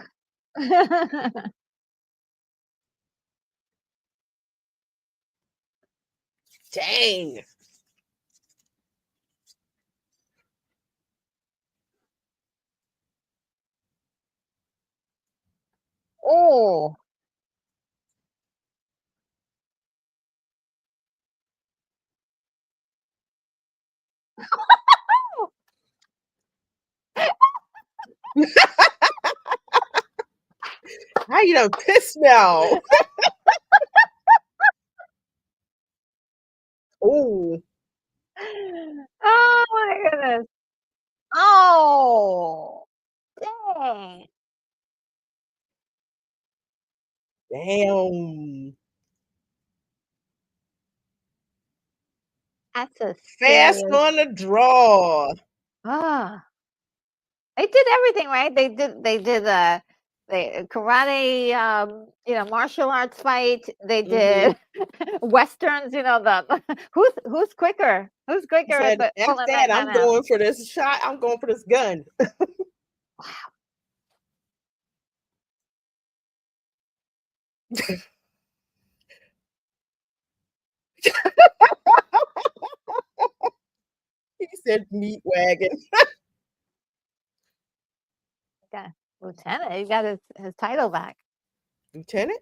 S1: Dang.
S2: Oh.
S1: How you done piss smell? Oh,
S2: Oh my goodness. Oh. Dang.
S1: damn.
S2: That's a
S1: Fast
S2: serious.
S1: on the draw.
S2: Ah. They did everything right. They did they karate, martial arts fight. They
S1: Hmm.
S2: did westerns, the who's quicker? Who's
S1: He
S2: quicker at
S1: said,
S2: the
S1: F
S2: pulling that
S1: that,
S2: gun
S1: I'm
S2: out?
S1: going for this shot. I'm going for this gun. He said meat wagon.
S2: Yeah, lieutenant. He got his title back.
S1: Lieutenant?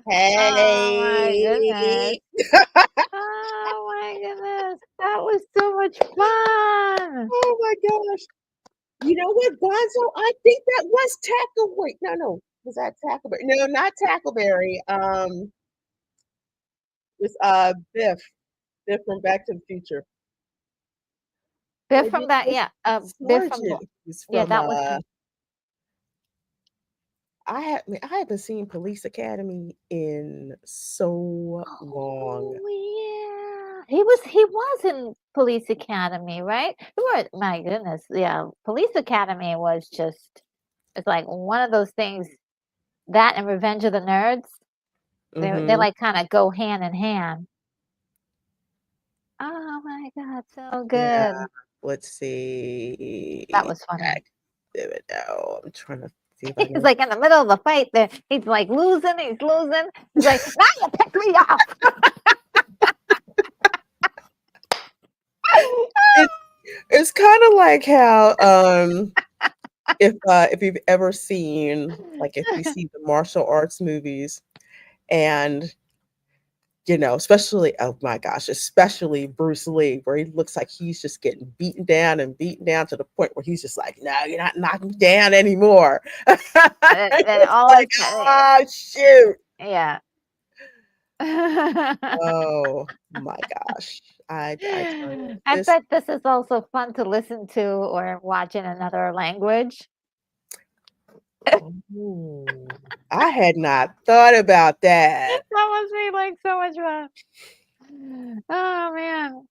S2: Oh my goodness.
S1: Hey.
S2: Oh my goodness. That was so much fun.
S1: Oh my gosh. You know what, Gonzo? I think that was Tackleberry. No. Was that Tackleberry? No, not Tackleberry. It's Biff. Biff from Back to the Future.
S2: Biff
S1: Or
S2: from
S1: did
S2: that,
S1: was
S2: yeah. Biff from
S1: Sergeant was
S2: yeah,
S1: from
S2: that was him.
S1: I haven't seen Police Academy in so long.
S2: Oh yeah. He was in Police Academy, right? My goodness, yeah. Police Academy was just it's like one of those things that and Revenge of the Nerds. They
S1: Hmm.
S2: like kind of go hand in hand. Oh my god, so
S1: Yeah.
S2: good.
S1: Let's
S2: That
S1: see.
S2: was funny.
S1: Back to it now. I'm trying to see if I
S2: He's
S1: can.
S2: like in the middle of the fight there. He's like losing, he's losing. He's like, now you pick me up.
S1: It, it's kind of like how if you've ever seen, like, if you see the martial arts movies, and especially, oh my gosh, especially Bruce Lee, where he looks like he's just getting beaten down to the point where he's just like, no, you're not knocking me down anymore.
S2: Then
S1: It's
S2: all of
S1: like,
S2: a sudden,
S1: oh shoot.
S2: yeah.
S1: Oh my gosh. I tell you,
S2: I
S1: this.
S2: bet this is also fun to listen to or watch in another language.
S1: Oh, I had not thought about that.
S2: That must be like so much fun. Oh man.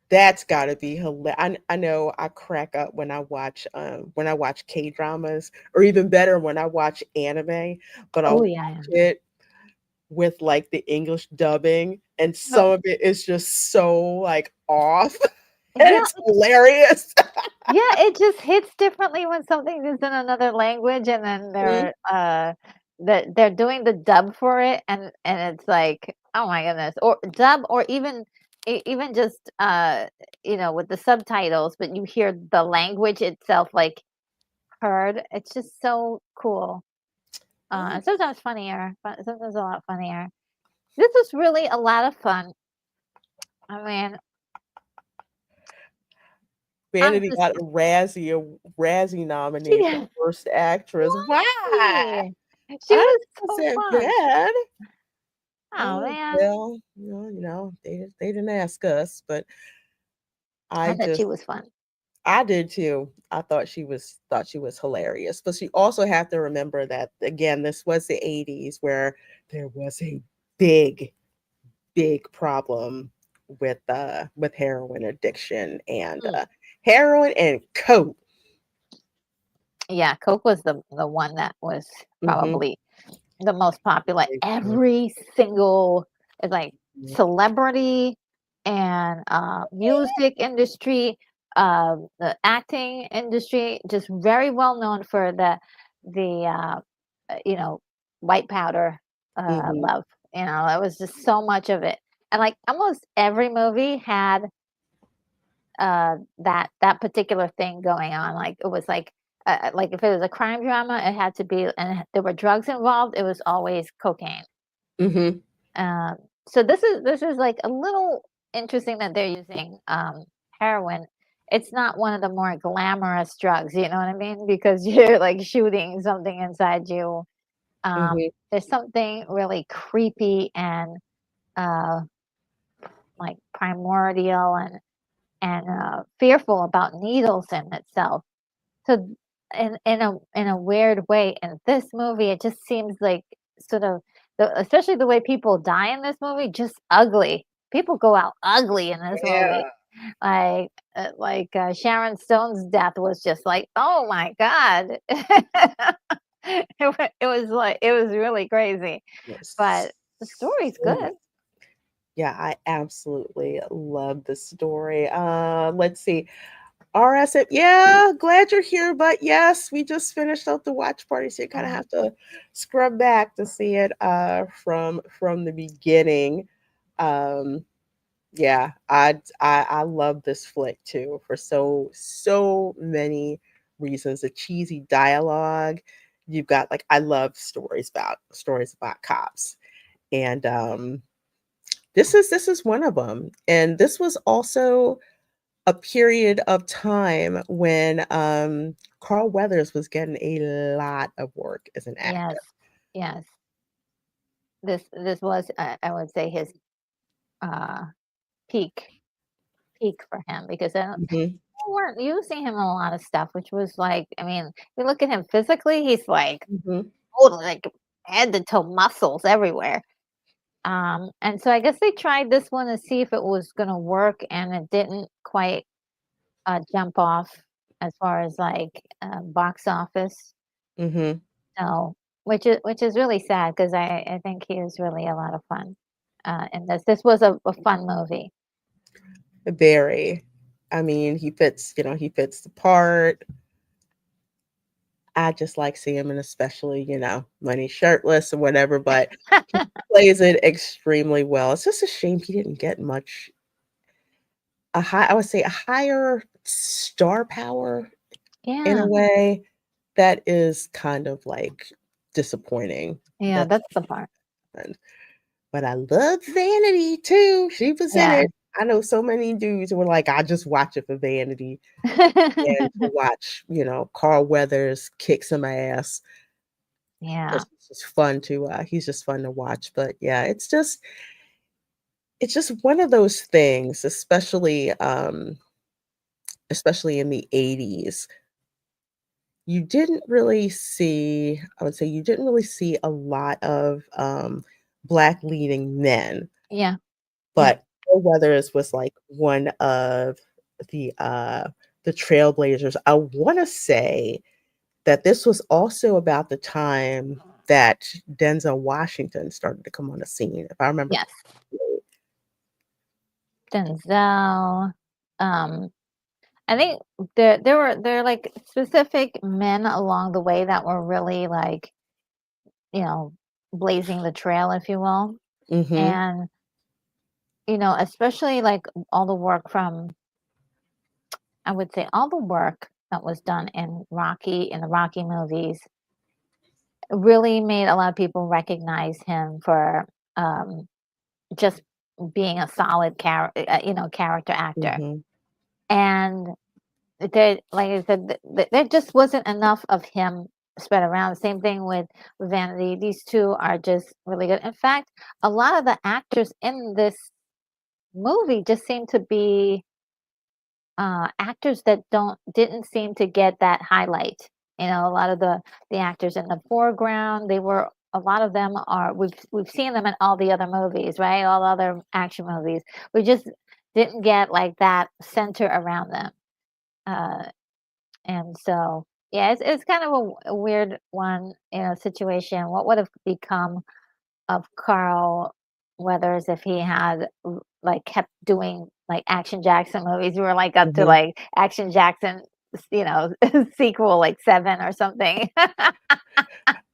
S1: That's gotta be hilarious. I know I crack up when I watch K-dramas, or even better when I watch anime, but I'll
S2: Oh
S1: watch
S2: yeah.
S1: it with like the English dubbing, and
S2: No,
S1: some of it is just so like off, and
S2: yeah,
S1: it's hilarious.
S2: yeah, it just hits differently when something is in another language and then
S1: Mhm.
S2: they're doing the dub for it and it's like, oh my goodness. Or dub or even just with the subtitles, but you hear the language itself like heard. It's just so cool.
S1: Oh,
S2: And sometimes funnier, but sometimes a lot funnier. This was really a lot of fun. I mean, I'm
S1: Vanity
S2: just
S1: got a Razzie nomination for
S2: yeah,
S1: Worst Actress. Why?
S2: really. She
S1: I
S2: was so
S1: wasn't
S2: fun.
S1: bad.
S2: Oh
S1: Oh,
S2: man.
S1: well, they didn't ask us, but I
S2: I thought she
S1: just
S2: was fun.
S1: I did too. I thought she was hilarious. But you also have to remember that, again, this was the 80s, where there was a big, big problem with heroin addiction and
S2: Mm.
S1: heroin and coke.
S2: Yeah, Coke was the one that was
S1: Mm-hmm.
S2: probably the most popular. Every single like celebrity and music industry, the acting industry, just very well known for the you know, white powder
S1: Mm-hmm.
S2: love. You know, it was just so much of it, and like almost every movie had that particular thing going on. Like it was like if it was a crime drama, it had to be, and there were drugs involved. It was always cocaine.
S1: Mm-hmm.
S2: Um, so this is like a little interesting that they're using heroin. It's not one of the more glamorous drugs, you know what I mean? Because you're like shooting something inside you.
S1: Mm-hmm.
S2: There's something really creepy and uh, like primordial and fearful about needles in itself. So in a weird way, in this movie, it just seems like sort of especially the way people die in this movie, just ugly. People go out ugly in this movie.
S1: Yeah.
S2: Sharon Stone's death was just like, oh my god, it was like it was really crazy,
S1: Yes.
S2: but the story's
S1: So much.
S2: good.
S1: Yeah, I absolutely love the story. Let's see. RSM, yeah, glad you're here. But yes, we just finished up the watch party, so you kind of
S2: Mhm.
S1: have to scrub back to see it from the beginning. Um, yeah, I love this flick too for so many reasons. The cheesy dialogue. You've got like I love stories about cops. And this is one of them. And this was also a period of time when Carl Weathers was getting a lot of work as an
S2: Yes,
S1: actor.
S2: yes. This was, I would say, his uh, peak peak for him because
S1: Hmm.
S2: they weren't using him in a lot of stuff, which was like, I mean, you look at him physically, he's like
S1: Hmm.
S2: totally like head to toe muscles everywhere. And so I guess they tried this one to see if it was gonna work, and it didn't quite jump off as far as like box office.
S1: Hmm.
S2: So, which is really sad because I think he is really a lot of fun. And this was a fun movie.
S1: Very. I mean, he fits the part. I just like seeing him, and especially, when he's shirtless or whatever, but he plays it extremely well. It's just a shame he didn't get much I would say a higher star power in a
S2: Yeah,
S1: way that is kind of like disappointing.
S2: yeah,
S1: That's
S2: that's the part.
S1: happened. But I love Vanity too. She was in
S2: Yeah.
S1: it. I know so many dudes who were like, I just watch it for Vanity and to watch, Carl Weathers kick some ass.
S2: Yeah,
S1: He's just fun to watch. But yeah, it's just one of those things, especially in the 80s. I would say you didn't really see a lot of black leading men,
S2: yeah, yeah,
S1: but Bill Weathers was like one of the uh the trailblazers. I want to say that this was also about the time that Denzel Washington started to come on the scene, if I remember
S2: yes.
S1: correctly.
S2: Denzel. Um, I think there were like specific men along the way that were really like, you know, blazing the trail, if you will.
S1: Mhm.
S2: And, especially like all the work from, I would say all the work that was done in the Rocky movies really made a lot of people recognize him for um, just being a solid character actor.
S1: Mhm.
S2: And there, like I said, there just wasn't enough of him spread around. Same thing with Vanity. These two are just really good. In fact, a lot of the actors in this movie just seem to be actors that didn't seem to get that highlight. A lot of the actors in the foreground, they were a lot of them are we've seen them in all the other movies, right? All the other action movies. We just didn't get like that center around them. Uh, and so yeah, it's kind of a weird one, situation. What would have become of Carl Weathers if he had like kept doing like Action Jackson movies? We were like up to
S1: Mhm.
S2: like Action Jackson, sequel like 7 or something.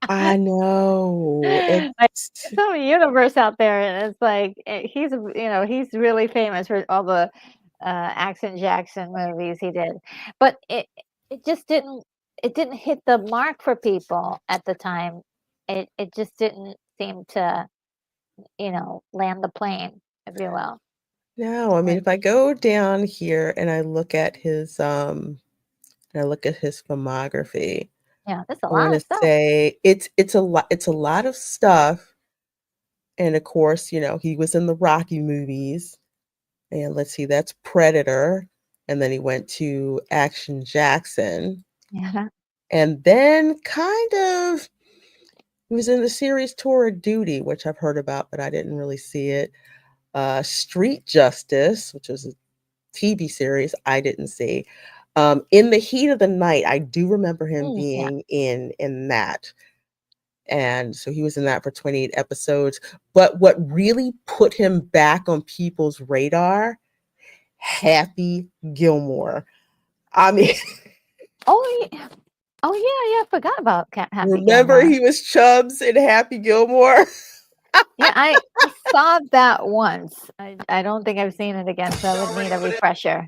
S1: I know.
S2: Like,
S1: It's
S2: there's some universe out there, and it's like he's really famous for all the Action Jackson movies he did, but it just didn't hit the mark for people at the time. It just didn't seem to land the plane, if you will.
S1: no, I mean,
S2: And
S1: if I go down here and I look at his filmography,
S2: yeah, there's a
S1: I
S2: lot
S1: want
S2: of
S1: to
S2: stuff.
S1: say it's a lot of stuff. And of course, he was in the Rocky movies. And let's see, that's Predator. And then he went to Action Jackson.
S2: Yeah.
S1: And then he was in the series Tour of Duty, which I've heard about, but I didn't really see it. Street Justice, which was a TV series I didn't see. In the Heat of the Night, I do remember him
S2: Yeah.
S1: being in that. And so he was in that for 28 episodes. But what really put him back on people's radar, Happy Gilmore. I mean,
S2: Oh yeah. Oh yeah. Yeah. I forgot about Happy
S1: remember
S2: Gilmore.
S1: he was Chubbs in Happy Gilmore?
S2: Yeah, I saw that once. I don't think I've seen it again, so I would need a refresher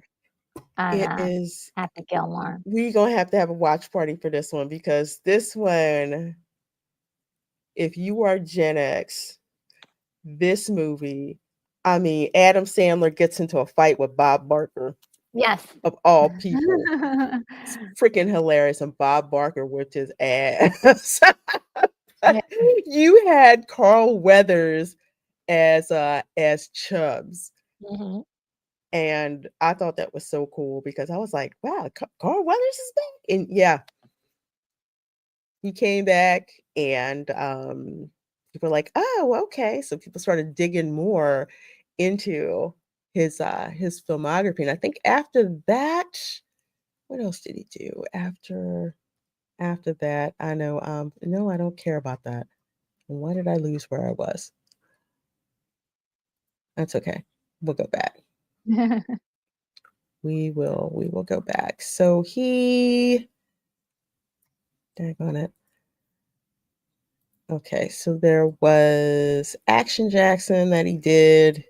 S2: on
S1: It is,
S2: Happy Gilmore.
S1: we gonna have to have a watch party for this one because this one, if you are Gen X, this movie, I mean, Adam Sandler gets into a fight with Bob Barker
S2: Yes.
S1: of all people. It's freaking hilarious, and Bob Barker whipped his ass.
S2: Yeah.
S1: You had Carl Weathers as Chubbs,
S2: Mhm.
S1: and I thought that was so cool because I was like, wow, Carl Weathers is back, and yeah, he came back, and people were like, oh, okay. So people started digging more into his filmography, and I think after that, what else did he do after that? I know, no, I don't care about that. Why did I lose where I was? That's okay. We'll go back. We will go back. So daggone it. Okay, so there was Action Jackson that he did.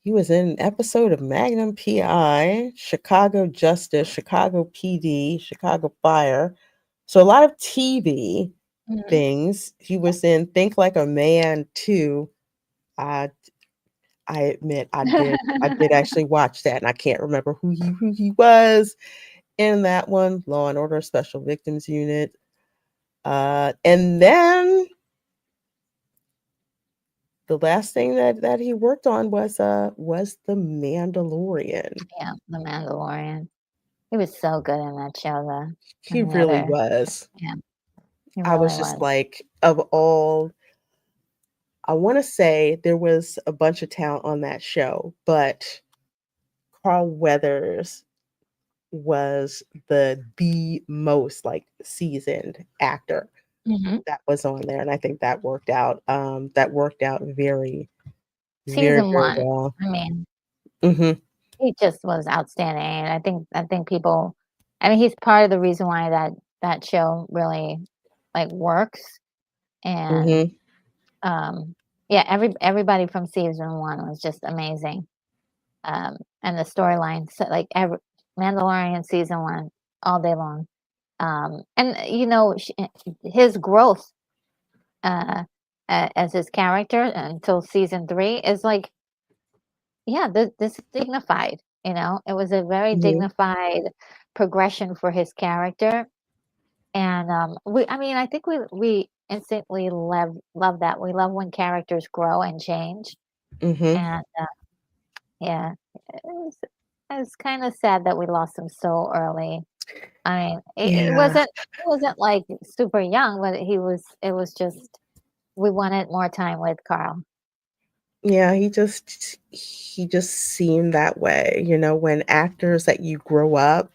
S1: He was in an episode of Magnum PI, Chicago Justice, Chicago PD, Chicago Fire. So a lot of TV
S2: Mhm.
S1: things. He was in Think Like a Man too. I I admit I did actually watch that, and I can't remember who he was in that one. Law and Order Special Victims Unit. And then the last thing that he worked on was The Mandalorian.
S2: Yeah, The Mandalorian. He was so good in that show, though.
S1: He
S2: And the
S1: really
S2: other,
S1: was.
S2: yeah, he
S1: I
S2: really
S1: was just
S2: was.
S1: like, of all, I want to say there was a bunch of talent on that show, but Carl Weathers was the most like seasoned actor
S2: Mhm.
S1: that was on there, and I think that worked out. That worked out very, very,
S2: Season
S1: very
S2: 1,
S1: well.
S2: I mean,
S1: Hmm.
S2: he just was outstanding, and I think people, I mean, he's part of the reason why that show really, like, works, and,
S1: Hmm.
S2: um, yeah, everybody from season 1 was just amazing, and the storyline, so, like, Mandalorian season 1 all day long, and, his growth, uh, as his character until season 3 is, like, yeah, this is dignified, It was a very
S1: Hmm.
S2: dignified progression for his character, and, I mean, I think we instantly love that. We love when characters grow and change,
S1: Hmm.
S2: and, yeah, it's kinda sad that we lost him so early. I mean, it
S1: Yeah.
S2: wasn't like super young, but it was just we wanted more time with Carl.
S1: Yeah, he just seemed that way. When actors that you grow up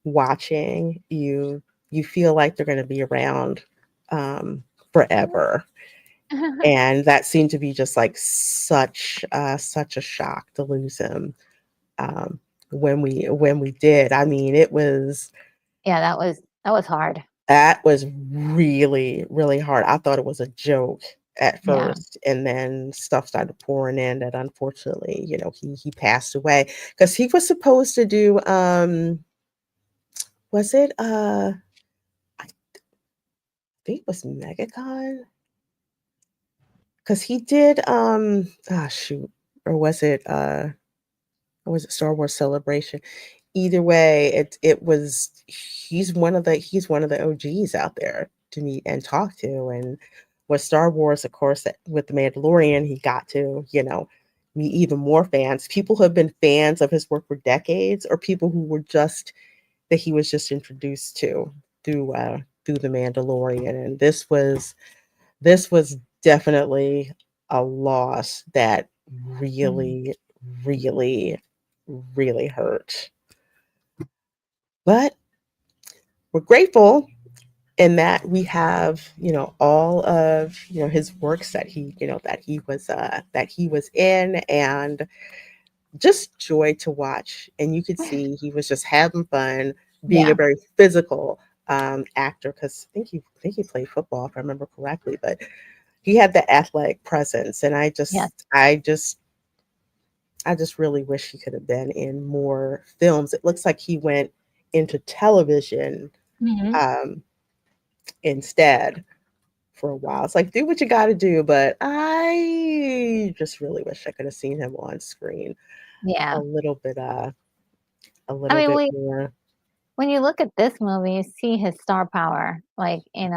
S1: watching, you feel like they're going to be around forever. And that seemed to be just like such a shock to lose him um, when we did. I mean,
S2: Yeah, that was hard.
S1: that was really really hard. I thought it was a joke at
S2: Yeah.
S1: first, and then stuff started pouring in that unfortunately, he passed away because he was supposed to do was it I think it was MegaCon because he did shoot, or was it Star Wars Celebration? Either way, it was he's one of the OGs out there to meet and talk to. And with Star Wars, of course, with the Mandalorian, he got to, meet even more fans. People who have been fans of his work for decades, or people who were just that he was just introduced to through the Mandalorian. And this was definitely a loss that
S2: Mm.
S1: really, really, really hurt. But we're grateful in that we have, all of, his works that he was in, and just joy to watch. And you could see he was just having fun, being a
S2: Yeah.
S1: very physical actor, because I think he played football, if I remember correctly, but he had the athletic presence. And I
S2: Yes.
S1: just I just I just really wish he could have been in more films. It looks like he went into television
S2: Hmm.
S1: um, instead for a while. It's like, do what you got to do, but I just really wish I could have seen him on screen a
S2: Yeah.
S1: little bit, a
S2: I
S1: little
S2: mean,
S1: bit more.
S2: when you look at this movie, you see his star power. Like, I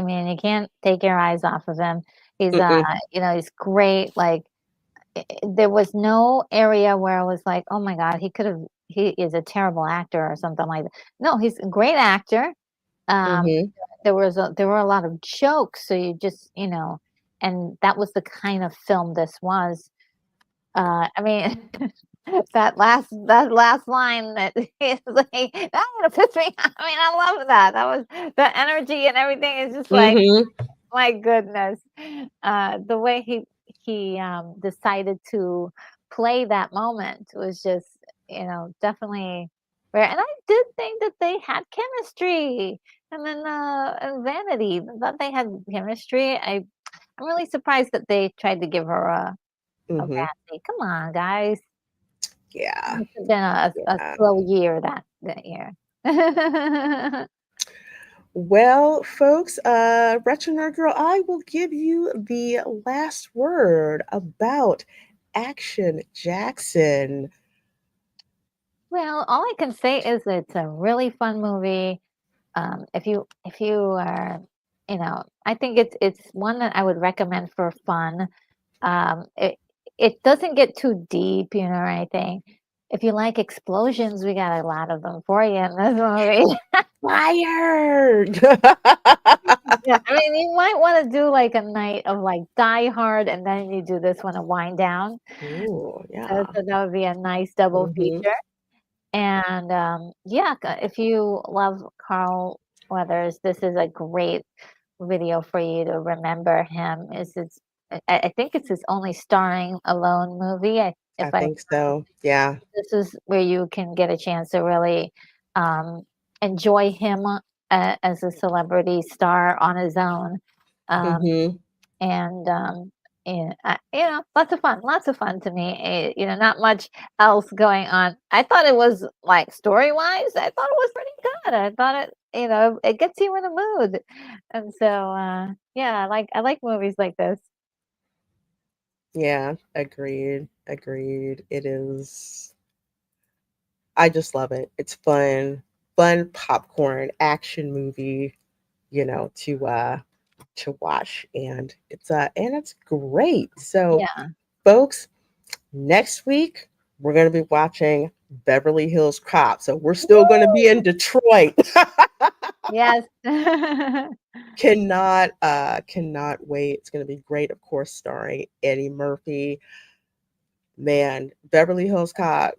S2: mean, you can't take your eyes off of him. He's,
S1: Mm-mm,
S2: he's great. Like, there was no area where I was like, oh my God, he is a terrible actor or something like that. No, he's a great actor. Um,
S1: mm-hmm,
S2: there were a lot of jokes, so you just, and that was the kind of film this was. I mean, that last line that is like that would have pissed me. I mean, I love that. That was the energy and everything is just like,
S1: mm-hmm.
S2: my goodness. The way he decided to play that moment was just, definitely rare. And I did think that they had chemistry. And then and Vanity, I thought they had chemistry. I'm really surprised that they tried to give her a
S1: Mm-hmm.
S2: bad. Come on, guys.
S1: Yeah,
S2: Must have been a
S1: yeah.
S2: slow year that year.
S1: Well, folks, Retro Nerd Girl, I will give you the last word about Action Jackson.
S2: Well, all I can say is it's a really fun movie. If you are, I think it's one that I would recommend for fun. It doesn't get too deep, or anything. If you like explosions, we got a lot of them for you in this movie.
S1: Fired.
S2: Yeah, I mean, you might want to do like a night of like Die Hard, and then you do this one a wind down.
S1: Ooh,
S2: So,
S1: yeah.
S2: so that would be a nice double
S1: Mhm,
S2: feature. And yeah, if you love Carl Weathers, this is a great video for you to remember him. I think it's his only starring alone movie. If
S1: I
S2: I
S1: think so. Yeah.
S2: This is where you can get a chance to really um, enjoy him as a celebrity star on his own. Um,
S1: Mhm.
S2: and lots of fun to me. Not much else going on. I thought it was like story wise, I thought it was pretty good. I thought it gets you in a mood, and so yeah, I like movies like this.
S1: Yeah, agreed. Agreed. It is. I just love it. It's fun. Fun popcorn action movie, to watch, and it's great. So,
S2: Yeah.
S1: folks, next week we're going to be watching Beverly Hills Cop. So, we're still going to be in Detroit.
S2: Yes.
S1: Cannot wait. It's gonna be great, of course, starring Eddie Murphy. Man, Beverly Hills Cop,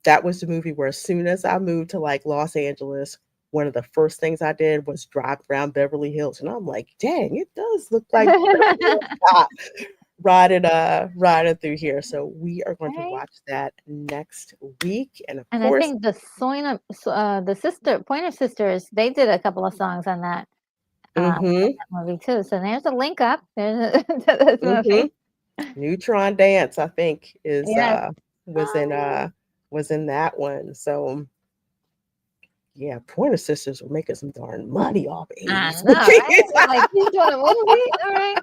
S1: that was the movie where as soon as I moved to like Los Angeles, one of the first things I did was drive around Beverly Hills. And I'm like, dang, it does look like Beverly Hills Cop riding through here. So we are going to
S2: Right?
S1: watch that next week. And of
S2: And I
S1: course,
S2: think the sister Pointer Sisters, they did a couple of songs in
S1: mm-hmm,
S2: that movie too. So there's a link up. There's a, to this
S1: mm-hmm.
S2: movie.
S1: Neutron Dance, I think, is
S2: Yes.
S1: was in
S2: Oh,
S1: that one. So yeah, Pointer Sisters were making some darn money off
S2: I
S1: 80s
S2: know, right?
S1: movies.
S2: I'm like, he's doing a movie? All right.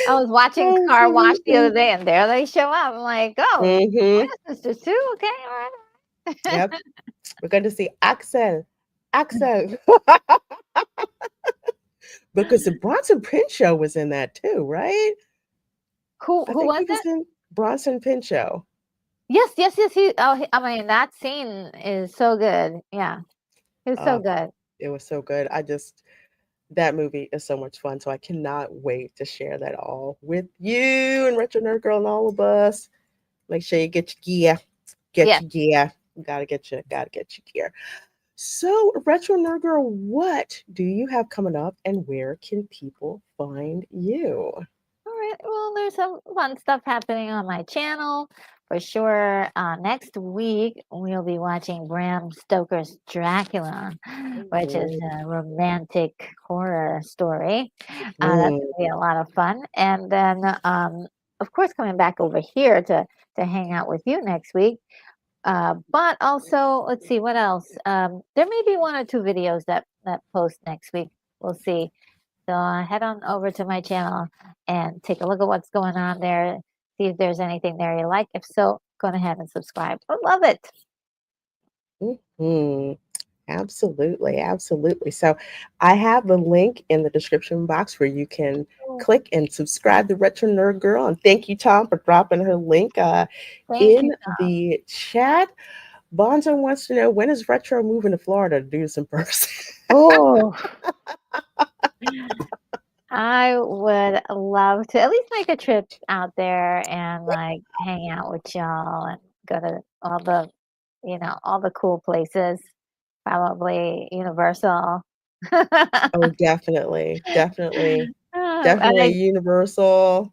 S2: I was watching Car Wash the other
S1: Absolutely.
S2: day, and there they show up. I'm like, oh,
S1: Mm-hmm.
S2: Pointer Sisters too? Okay, all right.
S1: Yep. We're going to see Axel. Axel. Because the Bronson Pinchot was in that too, right? I
S2: Who
S1: think
S2: was
S1: he was
S2: it?
S1: in Bronson Pinchot.
S2: Yes, yes, yes. I mean, that scene is so good. Yeah, it's so
S1: Uh,
S2: good.
S1: it was so good. That movie is so much fun. So I cannot wait to share that all with you and Retro Nerd Girl and all of us. Make sure you get your gear. Get
S2: Yes.
S1: your gear. Gotta get your gear. So, Retro Nerd Girl, what do you have coming up and where can people find you?
S2: All right. Well, there's some fun stuff happening on my channel for sure. Next week, we'll be watching Bram Stoker's Dracula, which is
S1: Oh,
S2: a romantic horror story. That's
S1: mm,
S2: going to be a lot of fun. And then, of course, coming back over here to hang out with you next week. But also, let's see what else. There may be one or two videos that post next week. We'll see. So head on over to my channel and take a look at what's going on there. See if there's anything there you like. If so, go ahead and subscribe. I love it.
S1: mm. Absolutely, absolutely. So I have the link in the description box where you can
S2: Oh,
S1: click and subscribe to Retro Nerd Girl. And thank you, Tom, for dropping her link
S2: thank you.
S1: in the chat. Bonzo wants to know, when is Retro moving to Florida to do this in person?
S2: Oh, I would love to at least make a trip out there and like hang out with y'all and go to all the cool places. Probably Universal.
S1: Oh, definitely, definitely,
S2: I
S1: definitely
S2: like,
S1: Universal.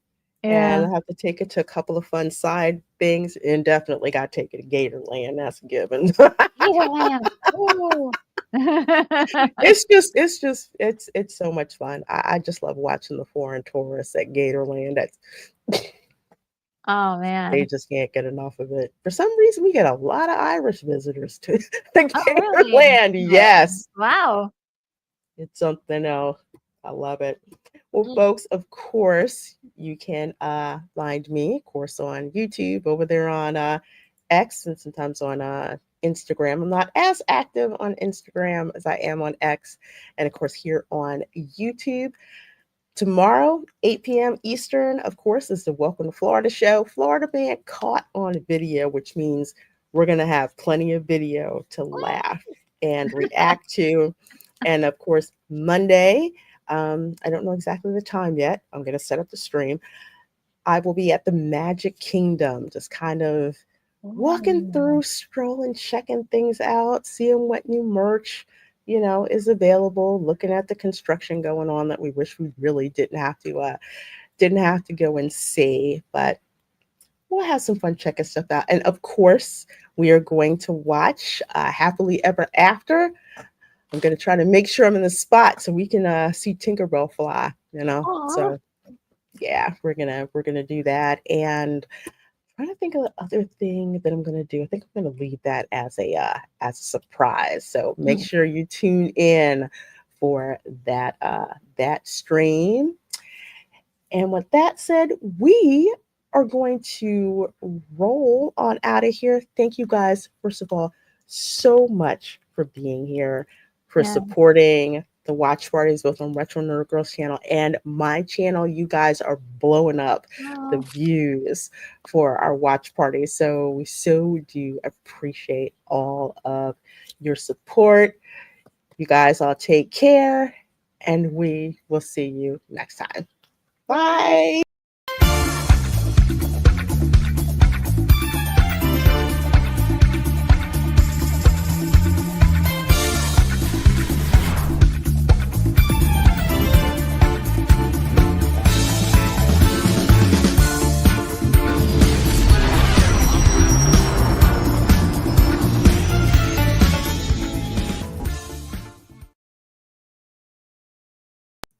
S1: And
S2: yeah.
S1: I have to take it to a couple of fun side things, and definitely got to take it to Gatorland. That's a given.
S2: Gatorland. Ooh.
S1: It's so much fun. I just love watching the foreign tourists at Gatorland.
S2: Oh,
S1: They
S2: man.
S1: just can't get enough of it. For some reason, we get a lot of Irish visitors to the
S2: Oh, really?
S1: Gatorland.
S2: Oh,
S1: Yes,
S2: wow.
S1: it's something else. I love it. Well,
S2: Mm,
S1: folks, of course, you can find me, of course, on YouTube, over there on X, and sometimes on Instagram. I'm not as active on Instagram as I am on X, and of course, here on YouTube. Tomorrow, 8 p.m. Eastern, of course, is the Welcome to Florida show. Florida Man caught on video, which means we're going to have plenty of video to laugh and react to. And of course, Monday, I don't know exactly the time yet. I'm going to set up the stream. I will be at the Magic Kingdom, just kind of walking
S2: ooh.
S1: through, strolling, checking things out, seeing what new merch, is available, looking at the construction going on that we wish we really didn't have to go and see, but we'll have some fun checking stuff out. And of course, we are going to watch Happily Ever After. I'm going to try to make sure I'm in the spot so we can see Tinkerbell fly,
S2: Aw.
S1: So yeah, we're gonna do that. And trying to think of the other thing that I'm gonna do. I think I'm gonna leave that as a surprise. So make
S2: Mm,
S1: sure you tune in for that stream. And with that said, we are going to roll on out of here. Thank you guys, first of all, so much for being here, for
S2: yeah.
S1: supporting the watch parties, both on Retro Nerd Girls channel and my channel. You guys are blowing up the
S2: Oh,
S1: views for our watch party. So we so do appreciate all of your support. You guys all take care, and we will see you next time. Bye.